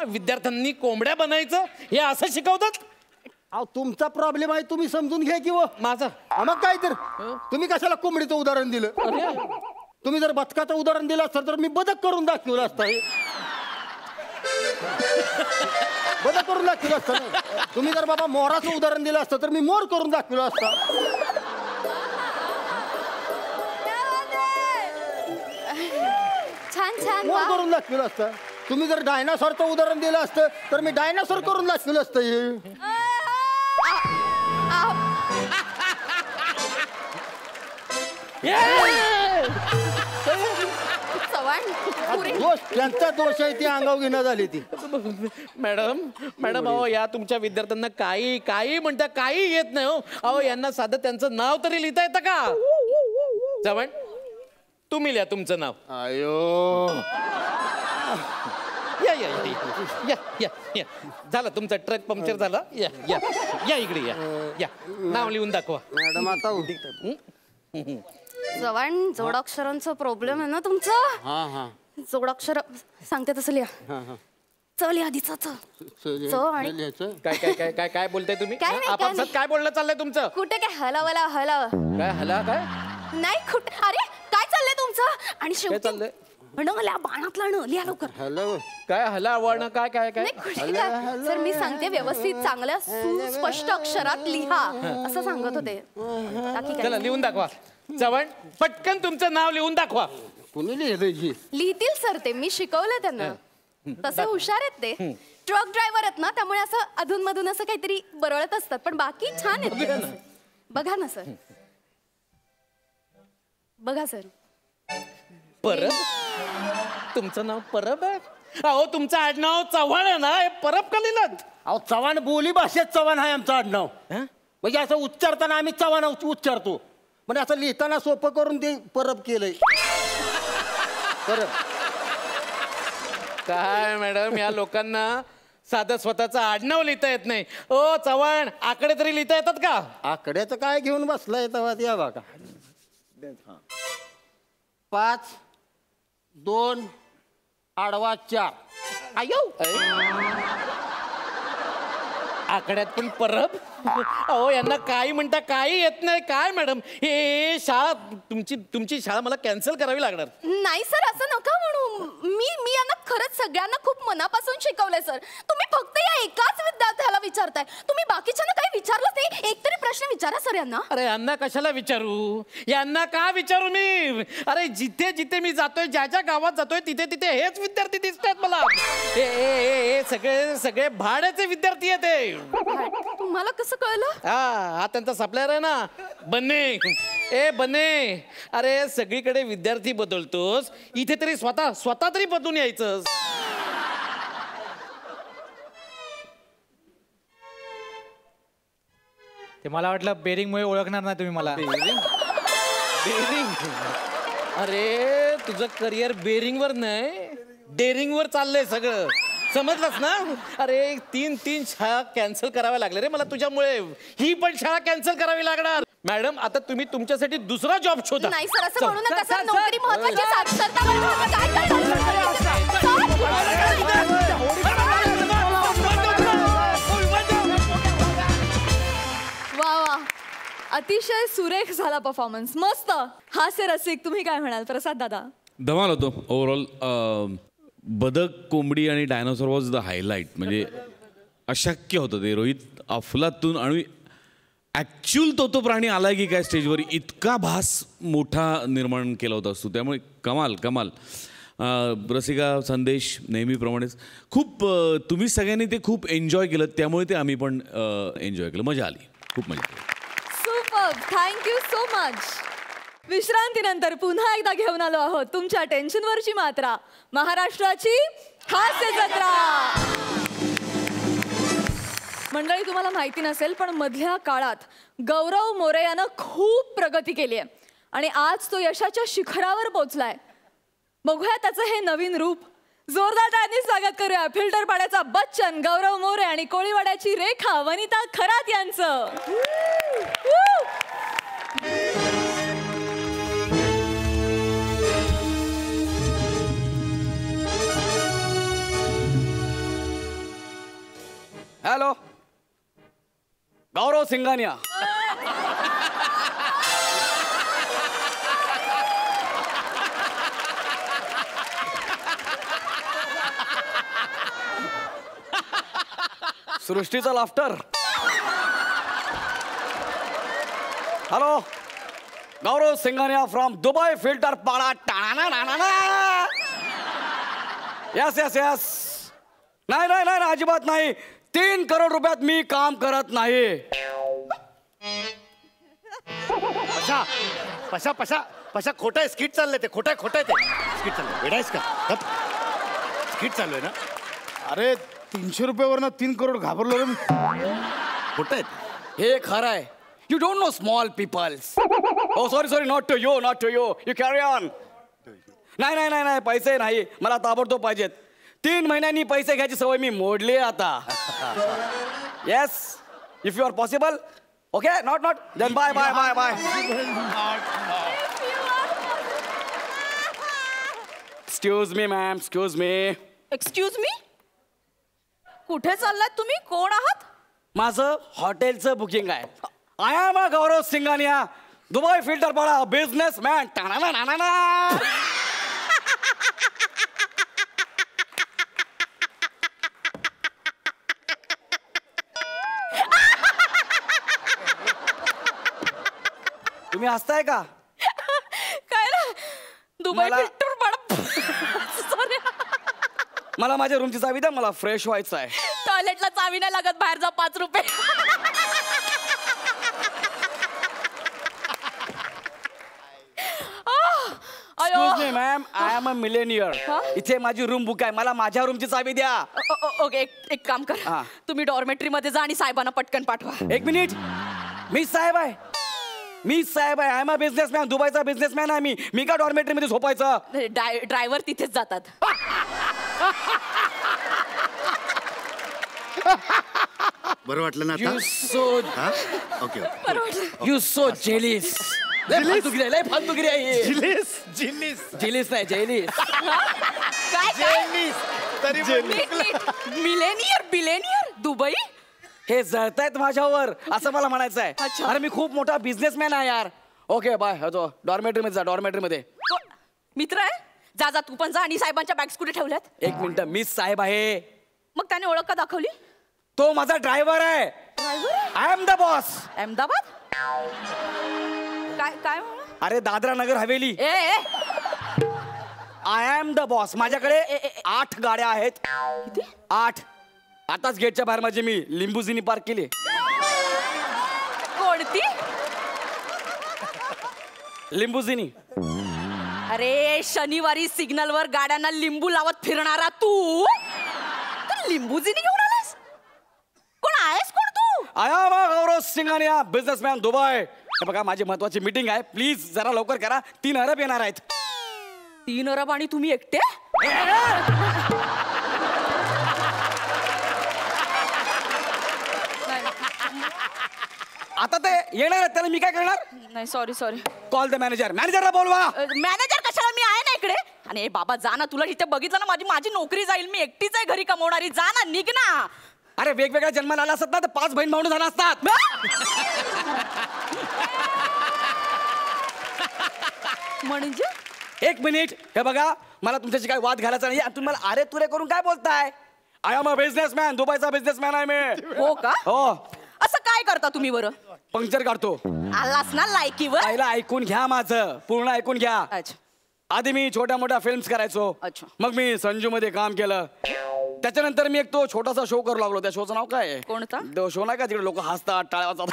विद्यार्थ्यांनी कोंबड्या बनायचं हे असं शिकवतात? अहो, तुमचा प्रॉब्लेम आहे, तुम्ही समजून घ्या की. माझा? मग काय तर, तुम्ही कशाला कोंबडीचं उदाहरण दिलं? तुम्ही जर बदकाचं उदाहरण दिलं असतं तर मी बदक करून दाखवलं असतं. बदक करून दाखवलं असतं. तुम्ही जर बाबा मोराचं उदाहरण दिलं असतं तर मी मोर करून दाखवलं असतं. छान मोर करून दाखवलं असतं. तुम्ही जर डायनासॉरचं उदाहरण दिलं असतं तर मी डायनासॉर करून दाखवलं असतं. Yeah! दोष त्यांचा दोष आहे, ती अंगावर घेणं झाली ती. मॅडम अहो या तुमच्या विद्यार्थ्यांना काही म्हणता काही येत नाही हो. अहो यांना साधं त्यांचं नाव तरी लिहिता येतं का? चव्हाण तुम्ही लिहा तुमचं नाव. अयो या या या या या या झालं तुमचा ट्रक पंक्चर झाला. या या या इकडे या या नाव लिहून दाखवा. मॅडम आता चव्हाण जोडाक्षरांचा प्रॉब्लेम आहे ना तुमचं. हा हा जोडाक्षर सांगते तसं लिहा. चल आधीच आणि काय काय काय काय काय बोलताय तुम्ही? काय नाही, काय आपापसात नाही. काय बोलणं चाललंय तुमचं? कुठे काय हलावला काय हला काय नाही कुठे. अरे काय चाललंय तुमचं? आणि काय शेवटी चाललंय? मला बाणातला लिहा लवकर. हॅलो काय हला वळणं काय काय काय? नाही, कुठे काय? सर मी सांगते व्यवस्थित चांगल्या सुस्पष्ट अक्षरात लिहा असं सांगत होते. बाकी काय चला लिहून दाखवा. चव्हाण पटकन तुमचं नाव लिहून दाखवा. कुणी लिहिलं? लिहितील सर ते, मी शिकवलंय त्यांना. तसे हुशार आहेत ते. ट्रक ड्रायव्हर आहेत ना, त्यामुळे असं अधूनमधून असं काहीतरी बरळत असतात, पण बाकी छान आहेत ते. बघा ना सर, बघा सर. परब तुमचं नाव परब आहे? अहो तुमचं आडनाव चव्हाण आहे ना, हे परब का लिहिलं? अहो चव्हाण बोली भाषेत चव्हाण आहे आमचं आडनाव. म्हणजे असं उच्चारताना आम्ही चव्हाण उच्चारतो, म्हणजे असं लिहिताना सोपं करून ते परब केलंय. परब काय मॅडम या लोकांना साधं स्वतःचं आडनाव लिहिता येत नाही. ओ चव्हाण आकडे तरी लिहिता येतात का? आकड्याचं काय घेऊन बसलाय तेव्हा या बघा. 5 2 आडवा 4. आयो आकड्यात पण परब? अहो यांना काही म्हणता काही येत नाही. काय मॅडम हे शाळा तुमची शाळा मला कॅन्सल करावी लागणार. नाही सर असं नका म्हणू. मी यांना खरंच सगळ्यांना खूप मनापासून शिकवलंय सर. तुम्ही फक्त या एकाच विद्यार्थ्याला विचारताय, तुम्ही बाकीच्यांना काही विचारलंच नाही. एक तरी प्रश्न विचारा सर यांना. अरे यांना कशाला विचारू? यांना का विचारू मी? अरे जिथे जिथे मी जातोय, ज्या ज्या गावात जातोय, तिथे तिथे हेच विद्यार्थी दिसतात मला. हे सगळे सगळे भाड्याचे विद्यार्थी आहेत ते. तुम्हाला कसं कळलं? हा त्यांचा सप्लायर आहे ना बन्ने. ए बन्ने, अरे सगळीकडे विद्यार्थी बदलतोस, इथे तरी स्वतः तरी बदलून यायचं. ते मला वाटलं बेरिंगमुळे ओळखणार नाही तुम्ही मला. बेरिंग? अरे तुझं करिअर बेरिंग वर नाही डेअरिंग वर चाललंय सगळं, समजलंस ना? अरे 3 शाळा कॅन्सल कराव्या लागल्या रे मला तुझ्यामुळे. ही पण शाळा कॅन्सल करावी लागणार. मॅडम आता तुम्ही तुमच्यासाठी दुसरा जॉब शोधा. नाही सर असं म्हणू नका सर. नोकरी महत्त्वाची आहे. साक्षरता महत्त्वाची आहे. वा वा, अतिशय सुरेख झाला परफॉर्मन्स. मस्त. हास्य रसिक तुम्ही काय म्हणाल प्रसाद दादा? धमाल होतो ओव्हरऑल. बदक, कोंबडी आणि डायनोसॉर वॉज द हायलाईट. म्हणजे अशक्य होतं ते. रोहित अफलातून आणि ॲक्च्युअल तो प्राणी आला की काय स्टेजवर, इतका भास मोठा निर्माण केला होता असतो. त्यामुळे कमाल कमाल. रसिका संदेश नेहमीप्रमाणेच खूप तुम्ही सगळ्यांनी ते खूप एन्जॉय केलं, त्यामुळे ते आम्ही पण एन्जॉय केलं. मजा आली, खूप मजा आली. Super, thank you so much. विश्रांतीनंतर पुन्हा एकदा घेऊन आलो आहोत तुमच्या टेन्शनवरची मात्रा, महाराष्ट्राची हास्य जत्रा. मंडळी तुम्हाला माहिती नसेल पण मधल्या काळात गौरव मोरे यानं खूप प्रगती केली आहे आणि आज तो यशाच्या शिखरावर पोहोचलाय. बघूया त्याचं हे नवीन रूप. जोरदार टाळ्यांनी स्वागत करूया फिल्टरपाड्याचा बच्चन गौरव मोरे आणि कोळीवाड्याची रेखा वनिता खरात यांचं. हॅलो, गौरव सिंघानिया. सृष्टीचा laughter. Hello, Gaurav Singhania from Dubai filter Pada. Yes yes yes. नाही नाही नाही अजिबात नाही. 3 करोड रुपयात मी काम करत नाही. पशा पशा पशा पशा खोटं आहे, स्किट चाललंय ते, खोटं आहे ते स्किट चाललंय. वेडायस का? स्किट चालू आहे ना. अरे 300 रुपयावरनं 3 करोड घाबरलो रे मी. खोटं आहे. हे खरं आहे. You don't know small peoples. Oh sorry not to you you carry on. नाही पैसे नाही मला ताबडतोब पाहिजेत. 3 महिन्यांनी पैसे घ्यायची सवय मी मोडली आता. Yes if you are possible. Okay not then bye. Excuse me ma'am, excuse me. Excuse me, कुठे चाललात तुम्ही? कोण आहात? माझं हॉटेलचं बुकिंग आहे. I am a Gaurav Singhania, Dubai filter पाडा, बिझनेसमॅन. तुम्ही हसताय का? काय ना दुबई मला- फिल्टर Sorry. मला माझ्या रूमची चावी द्या, मला फ्रेश व्हायचं आहे. टॉयलेटला चावी नाही लागत, बाहेर जा 5 रुपये. Excuse me ma'am, I am a millionaire. इथे माझी रूम बुक आहे, मला माझ्या रूमची चावी द्या. ओके एक काम कर, हा. तुम्ही डॉर्मेटरी मध्ये जा आणि साहेबांना पटकन पाठवा. 1 मिनिट, मी साहेब आहे. आय एम अ बिझनेसमॅन, दुबईचा बिझनेसमॅन आहे मी का डॉर्मेटरी मध्ये झोपायचं? ड्रायव्हर तिथेच जातात. बरं वाटलं ना आता? You so okay. You so jealous. लय फालतूगिरी आहे. जेलिस नाही जेलिस. Billionaire Dubai. हे जळतायत माझ्यावर असं मला म्हणायचं आहे. अच्छा. अरे मी खूप मोठा बिझनेसमॅन आहे यार. Okay bye. डॉर्मेटरी मध्ये जा, डॉर्मेटरी मध्ये. मित्र आहे, जा तू पण जा. आणि साहेबांच्या बॅग्स कुठे ठेवल्यात? 1 मिनिट, मीच साहेब आहे. मग त्याने ओळख का दाखवली? तो माझा ड्रायव्हर आहे. I am the boss. Ahmedabad काय अरे दादरा नगर हवेली. ए आय एम द बॉस. माझ्याकडे 8 गाड्या आहेत. किती? 8. आताच गेटच्या बाहेर माझी मी लिंबूजिनी पार्क केली. कोणती? लिंबूजिनी. अरे शनिवारी सिग्नल वर गाड्यांना लिंबू लावत फिरणारा तू लिंबूजिनी घेऊन आलास? कोण आहेस कोण तू? I am a Gaurav Singhania, businessman Dubai. हे बघा माझी महत्वाची मीटिंग आहे, प्लीज जरा लवकर करा. 3 अरब येणार आहेत. 3 अरब आणि तुम्ही एकटे? आता ते येणार आहेत, त्याला मी काय करणार? नाही सॉरी कॉल द मॅनेजरला बोलवा. मॅनेजर कशाला? मी आहे ना इकडे. आणि ए बाबा जा ना, तुला इथे बघितलं ना माझी नोकरी जाईल. मी एकटीच आहे घरी कमवणारी. जा ना, निघ ना. अरे वेगवेगळ्या जन्माला आला असतात ना तर 5 बहीण भावंड झाला असतात. म्हणजे 1 मिनिट, हे बघा मला तुमच्याशी काय वाद घालायचा नाही. तुम्ही मला अरे तुरे करून काय बोलताय? आय एम अ बिझनेसमॅन, दुबईचा बिझनेसमॅन आहे मी. हो का? हो. असं काय करता तुम्ही बरं? पंक्चर काढतो. आलास ना लायकीवर? पहिला ऐकून घ्या, माझं पूर्ण ऐकून घ्या. अच्छा. आधी मी छोट्या मोठ्या फिल्म्स करायचो. अच्छा. मग मी संजू मध्ये काम केलं. त्याच्यानंतर मी एक तो छोटासा शो करू लागलो. त्या शोचं नाव काय आहे? कोणता? तो शो नाही का तिकडे लोक हसतात, टाळ्या वाजतात.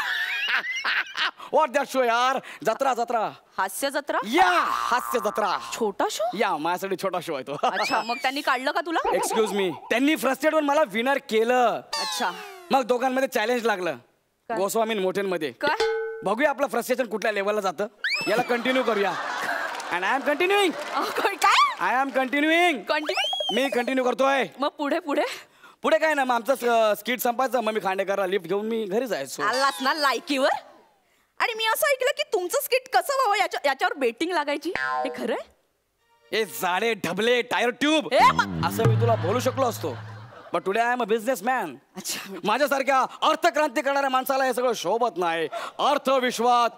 व्हॉट दॅट शो यार? जत्रा. हास्य जत्रा? या हास्य जत्रा. छोटा शो? या माझ्यासाठी छोटा शो आहे तो. अच्छा, मग त्यांनी काढलं का तुला? एक्सक्यूज मी, त्यांनी फ्रस्ट्रेट होऊन मला विनर केलं. अच्छा. मग दोघांमध्ये चॅलेंज लागलं. गोस्वामी मोठेंमध्ये. काय? बघूया आपलं फ्रस्ट्रेशन कुठल्या लेवलला जातं. याला कंटिन्यू करूया. And I am continuing. काय? I am continuing. मी कंटिन्यू करतोय. मग पुढे काय ना, मग आमचं स्किट संपायचं. मग मी खांडेकरला लिफ्ट घेऊन मी घरी जायचो. आलास ना लायकीवर? आणि मी असं ऐकलं की तुमचं स्किट कसं व्हावं याच्यावर बेटिंग लागायची. हे खरंय? हे जाडे ढबले टायर ट्यूब असं मी तुला बोलू शकलो असतो. But today I am a businessman. अच्छा. माझ्यासारख्या अर्थक्रांती करणाऱ्या माणसाला हे सगळं शोभत नाही. अर्थविश्वात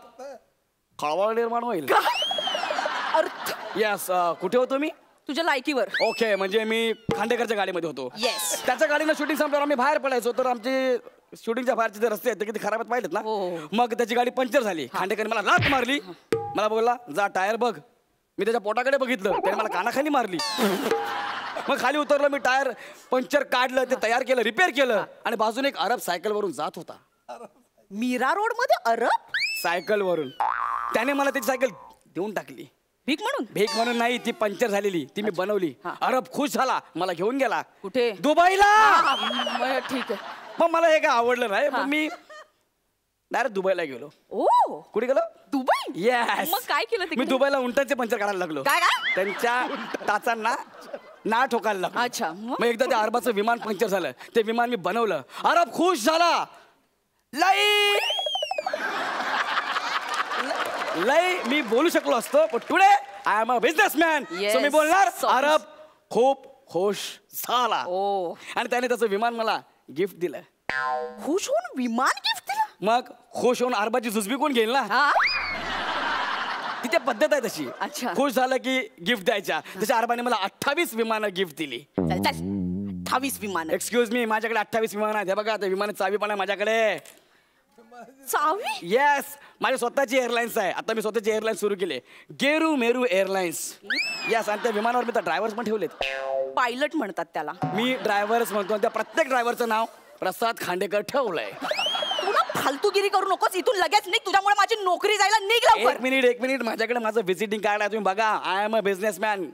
खळबळ निर्माण होईल. अर्थ? येस. कुठे होतो मी? तुझ्या लायकीवर. ओके, म्हणजे मी खांडेकरच्या गाडीमध्ये होतो. येस. त्याच्या गाडीनं शूटिंग संपल्यावर आम्ही बाहेर पडायचो. तर आमचे शूटिंगच्या बाहेरचे जे रस्ते आहेत ते किती खराब आहेत पाहिलेत ना. मग त्याची गाडी पंक्चर झाली. खांडेकर मला लात मारली. मला बोलला जा टायर बघ. मी त्याच्या पोटाकडे बघितलं, त्याने मला कानाखाली मारली. मग खाली उतरलो मी, टायर पंक्चर काढलं, ते तयार केलं, रिपेअर केलं. आणि बाजूने एक अरब सायकल वरून जात होता. मीरा रोड मध्ये अरब सायकल वरून. त्याने मला त्याची सायकल देऊन टाकली. भीक म्हणून नाही, ती पंक्चर झालेली, ती मी बनवली. अरब खुश झाला, मला घेऊन गेला. कुठे? दुबईला. ठीक आहे. मग मला हे काय आवडलं नाही, मग मी डायरेक्ट दुबईला गेलो. ओ कुठे गेलो? दुबई. येस. मग काय केलं मी दुबईला उंटांचे पंक्चर काढायला लागलो. काय? त्यांच्या टाचांना ना ठोकायला लागलो. अच्छा. मग एकदा त्या अरबाचं विमान पंक्चर झालं, ते विमान मी बनवलं. अरब खुश झाला. लय मी बोलू शकलो असतो, पण today I am a businessman, so मी बोलणार अरब खूप खुश झाला. आणि त्याने त्याचं विमान मला गिफ्ट दिलं. खुश होऊन विमान गिफ्ट दिलं? मग खुश होऊन अरबाची जुजबी कोण घेईल ना, तिथे पद्धत आहे तशी. अच्छा. खुश झालं की गिफ्ट द्यायच्या. तशा अरबाने मला 28 विमानं गिफ्ट दिली. 28 विमान. एक्सक्यूज मी, माझ्याकडे 28 विमान आहेत. हे बघा, त्या विमानाची चावी पण आहे माझ्याकडे. चावी? येस, माझी स्वतःची एअरलाइन्स आहे. आता मी स्वतःची एअरलाईन्स सुरू केली, गेरू मेरू एअरलाइन्स. येस, आणि त्या विमानावर मी तर ड्रायव्हर्स पण ठेवलेत. पायलट म्हणतात त्याला. मी ड्रायव्हर्स म्हणतो, त्या प्रत्येक ड्रायव्हरचं नाव प्रसाद खांडेकर ठेवलंय. तुला फालतूगिरी करू नकोस, इथून लगेच निघ, तुझ्यामुळे माझी नोकरी जायला. निघ लवकर. एक मिनिट, माझ्याकडे माझं व्हिजिटिंग कार्ड आहे, तुम्ही बघा. I am a businessman.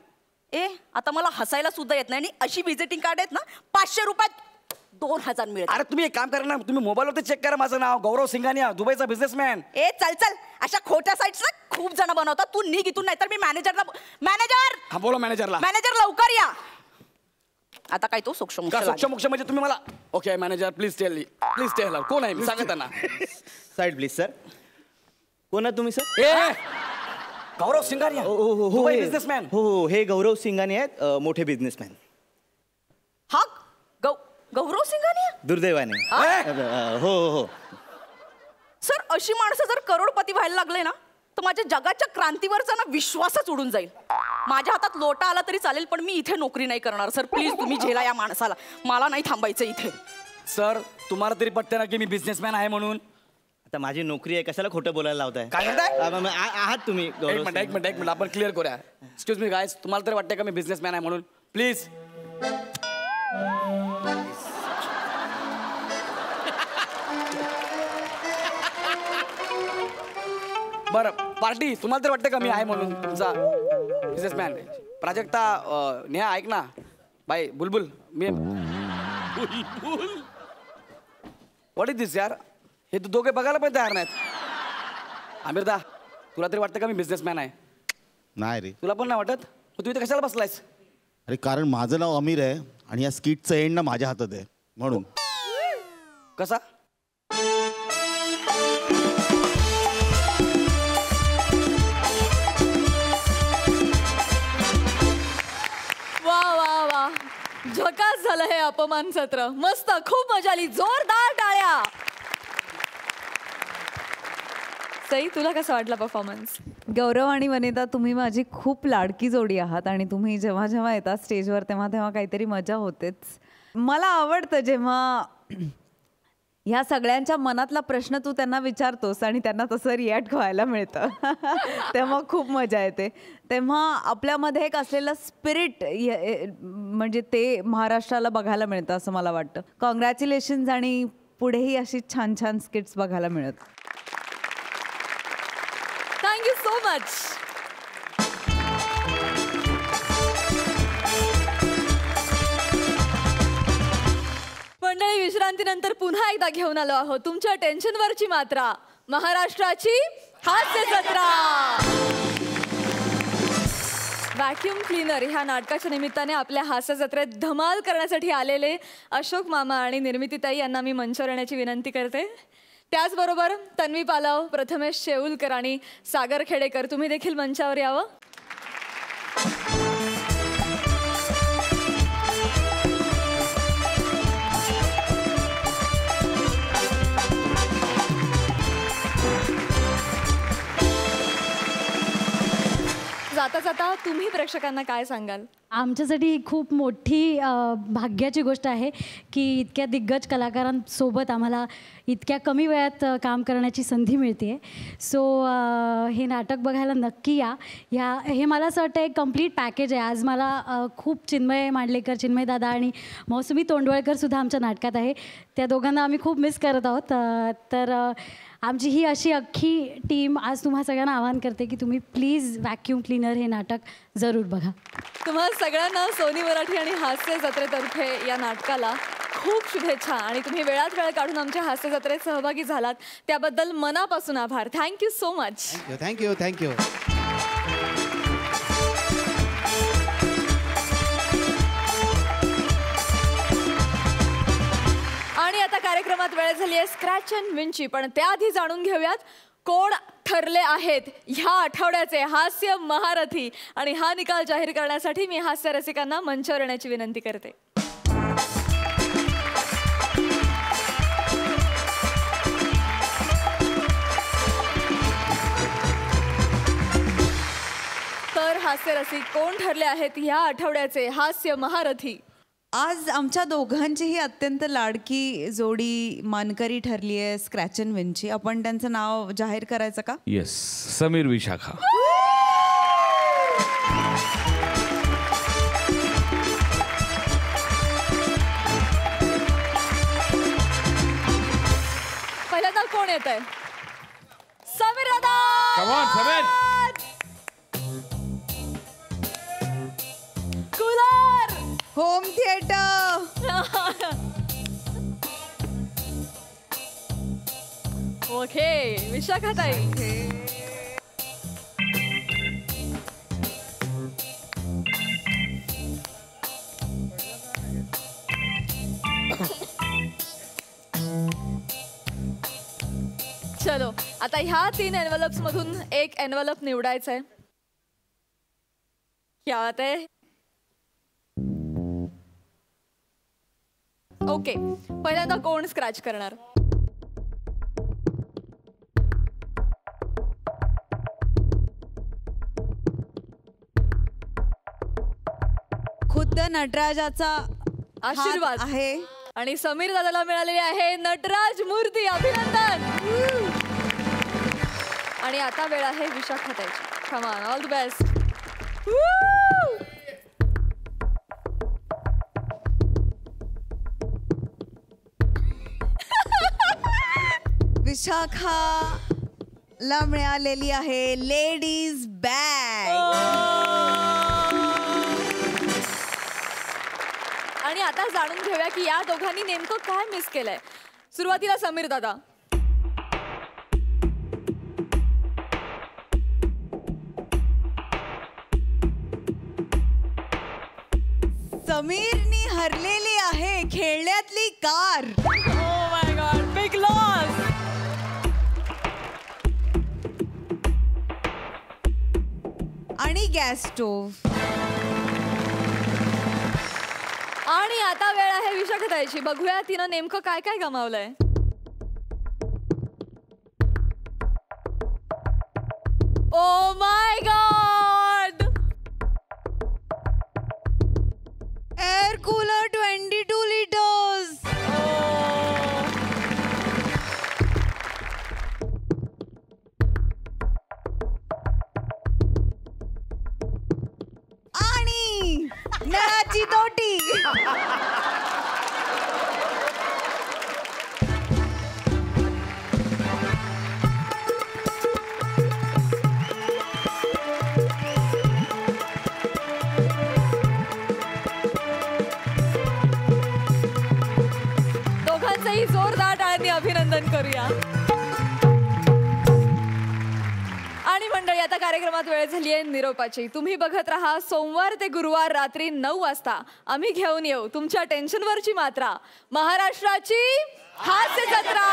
आता मला हसायला सुद्धा येत नाही. आणि अशी व्हिजिटिंग कार्ड आहेत ना, 500 रुपयात 2000 मिळत. अरे तुम्ही एक काम करा ना, तुम्ही मोबाईलवरती चेक करा, माझं नाव गौरव सिंघानिया, दुबईचा बिझनेसमॅन. चल अशा खोट्या साईट्स ना खूप जण बनवतात. तू निघ इथून, नाहीतर मी मॅनेजर. हा, बोला मॅनेजरला. मॅनेजर लवकर या. आता काय तो सूक्ष्म म्हणजे तुम्ही मला. ओके मॅनेजर, प्लीज टेल कोण आहे, सांगा त्यांना. Side please sir. कोण आहे तुम्ही सर? गौरव सिंघानिया, दुबई बिझनेसमॅन. हो, हे गौरव सिंघानिया आहेत, मोठे बिझनेसमॅन. हा, गौरव सिंघानिया? दुर्दैवाने. हो. सर, अशी माणसं जर करोडपती व्हायला लागले ना, तर माझ्या जगाच्या क्रांतीवरचा ना विश्वासच उडून जाईल. माझ्या हातात लोटा आला तरी चालेल, पण मी इथे नोकरी नाही करणार. सर प्लीज, तुम्ही झेला या माणसाला. मला नाही थांबायचं इथे. सर, तुम्हाला तरी पटते ना की मी बिझनेसमॅन आहे म्हणून? आता माझी नोकरी आहे, कशाला खोटं बोलायला लावताय? काय म्हणताय? आहात तुम्ही? एक मिनिट, आपण क्लिअर करूया. एक्सक्यूज मी गायस, तुम्हाला तरी वाटतंय का मी बिझनेसमॅन आहे म्हणून? प्लीज. बरं, पार्टी, तुम्हाला तर वाटतं का मी आहे म्हणून तुमचा बिझनेसमॅन? प्राजक्ता, नेहा, ऐक ना बाई, बुलबुल, मी व्हॉट इज दिस यार? हे तू दोघे बघायला पण तयार नाहीत. आमिरदा, तुला तरी वाटतं का मी बिझनेसमॅन आहे? नाही रे. तुला पण नाही वाटत? मग तू इथे कशाला बसलायस? अरे कारण माझं नाव अमीर आहे आणि या स्किटचं एंड ना माझ्या हातात आहे म्हणून. कसा? वा, झकास झालं हे अपमान सत्र. मस्त, खूप मजा आली. जोरदार टाळ्या. सई, तुला कसा वाटला परफॉर्मन्स? गौरव आणि वनिता, तुम्ही माझी खूप लाडकी जोडी आहात आणि तुम्ही जेव्हा जेव्हा येतात स्टेजवर तेव्हा तेव्हा काहीतरी मजा होतेच. मला आवडतं जेव्हा ह्या सगळ्यांच्या मनातला प्रश्न तू त्यांना विचारतोस आणि त्यांना तसं रिॲक्ट व्हायला मिळतं. तेव्हा खूप मजा येते. तेव्हा आपल्यामध्ये एक असलेलं स्पिरिट म्हणजे ते महाराष्ट्राला बघायला मिळतं असं मला वाटतं. कॉंग्रॅच्युलेशन्स, आणि पुढेही अशी छान छान स्किट्स बघायला मिळत. Thank you so much. मंडळी, विश्रांतीनंतर पुन्हा एकदा घेऊन आलो आहोत तुमच्या टेन्शनवरची मात्रा, महाराष्ट्राची हास्य जत्रा. व्हॅक्यूम क्लीनर ह्या नाटकाच्या निमित्ताने आपल्या हास्य जत्रेत धमाल करण्यासाठी आलेले अशोक मामा आणि निर्मितीताई यांना मी मंचावर येण्याची विनंती करते. त्याचबरोबर तन्वी पालव, प्रथमेश शेऊलकर आणि सागर खेडेकर, तुम्ही देखील मंचावर यावं. जाता जाता तुम्ही प्रेक्षकांना काय सांगाल? आमच्यासाठी खूप मोठी भाग्याची गोष्ट आहे की इतक्या दिग्गज कलाकारांसोबत आम्हाला इतक्या कमी वेळात काम करण्याची संधी मिळते. सो हे नाटक बघायला नक्की या. हे मला असं वाटतं एक कम्प्लीट पॅकेज आहे. आज मला खूप चिन्मय मांडलेकर, चिन्मय दादा आणि मौसमी तोंडवळकरसुद्धा आमच्या नाटकात आहे. त्या दोघांना आम्ही खूप मिस करत आहोत. तर आमची ही अशी अख्खी टीम आज तुम्हा सगळ्यांना आवाहन करते की तुम्ही प्लीज व्हॅक्यूम क्लीनर हे नाटक जरूर बघा. तुम्हा सगळ्यांना सोनी मराठी आणि हास्य जत्रेतर्फे या नाटकाला खूप शुभेच्छा. आणि तुम्ही वेळात वेळ काढून आमच्या हास्य जत्रेत सहभागी झालात त्याबद्दल मनापासून आभार. Thank you so much. Thank you thank you. आणि आता कार्यक्रमात वेळ झाली आहे स्क्रॅच अँड विनची. पण त्याआधी जाणून घेऊयात कोण ठरले आहेत ह्या आठवड्याचे हास्य महारथी. आणि हा निकाल जाहीर करण्यासाठी मी हास्य रसिकांना मंचावर येण्याची विनंती करते. तर हास्य रसिक कोण ठरले आहेत ह्या आठवड्याचे हास्य महारथी? आज आमच्या दोघांचीही अत्यंत लाडकी जोडी मानकरी ठरली आहे स्क्रॅच अँड विनची. आपण त्यांचं नाव जाहीर करायचं का? येस, समीर विशाखा. पहिल्यांदा कोण येत आहे? समीर दादा. Come on, Sameer. Cooler. Home theatre. Okay, Vishakha ताई. चलो, आता ह्या 3 एनव्हलप्स मधून एक एनव्हलप निवडायचं आहे. क्या बात आहे. ओके, पहिल्यांदा कोण स्क्रॅच करणार? खुद्द नटराजाचा आशीर्वाद आहे आणि समीर दादाला मिळालेली आहे नटराज मूर्ती. अभिनंदन. आणि आता वेळ आहे विशाखा ताईची. Come on, all the best. विशाखाला मिळालेली आहे लेडीज बॅग. आणि आता जाणून घेऊया की या दोघांनी नेमकं काय मिस केलंय. सुरुवातीला समीर दादा. समीरनी हरलेली आहे खेळण्यातली car. Oh my god, big loss. आणि गॅस स्टोव्ह. आणि आता वेळ आहे विशाखा ताईची. बघूया तिनं नेमकं काय काय गमावलंय. Oh my god. Air cooler 22 litres. आणि नळाची तोटी. दोघांचंही जोरदार टाळ्यांनी अभिनंदन करूया. आणि मंडळी, आता कार्यक्रमात वेळ झाली आहे निरोपाची. तुम्ही बघत राहा सोमवार ते गुरुवार रात्री 9 वाजता आम्ही घेऊन येऊ तुमच्या टेन्शनवरची मात्रा, महाराष्ट्राची हास्य जत्रा.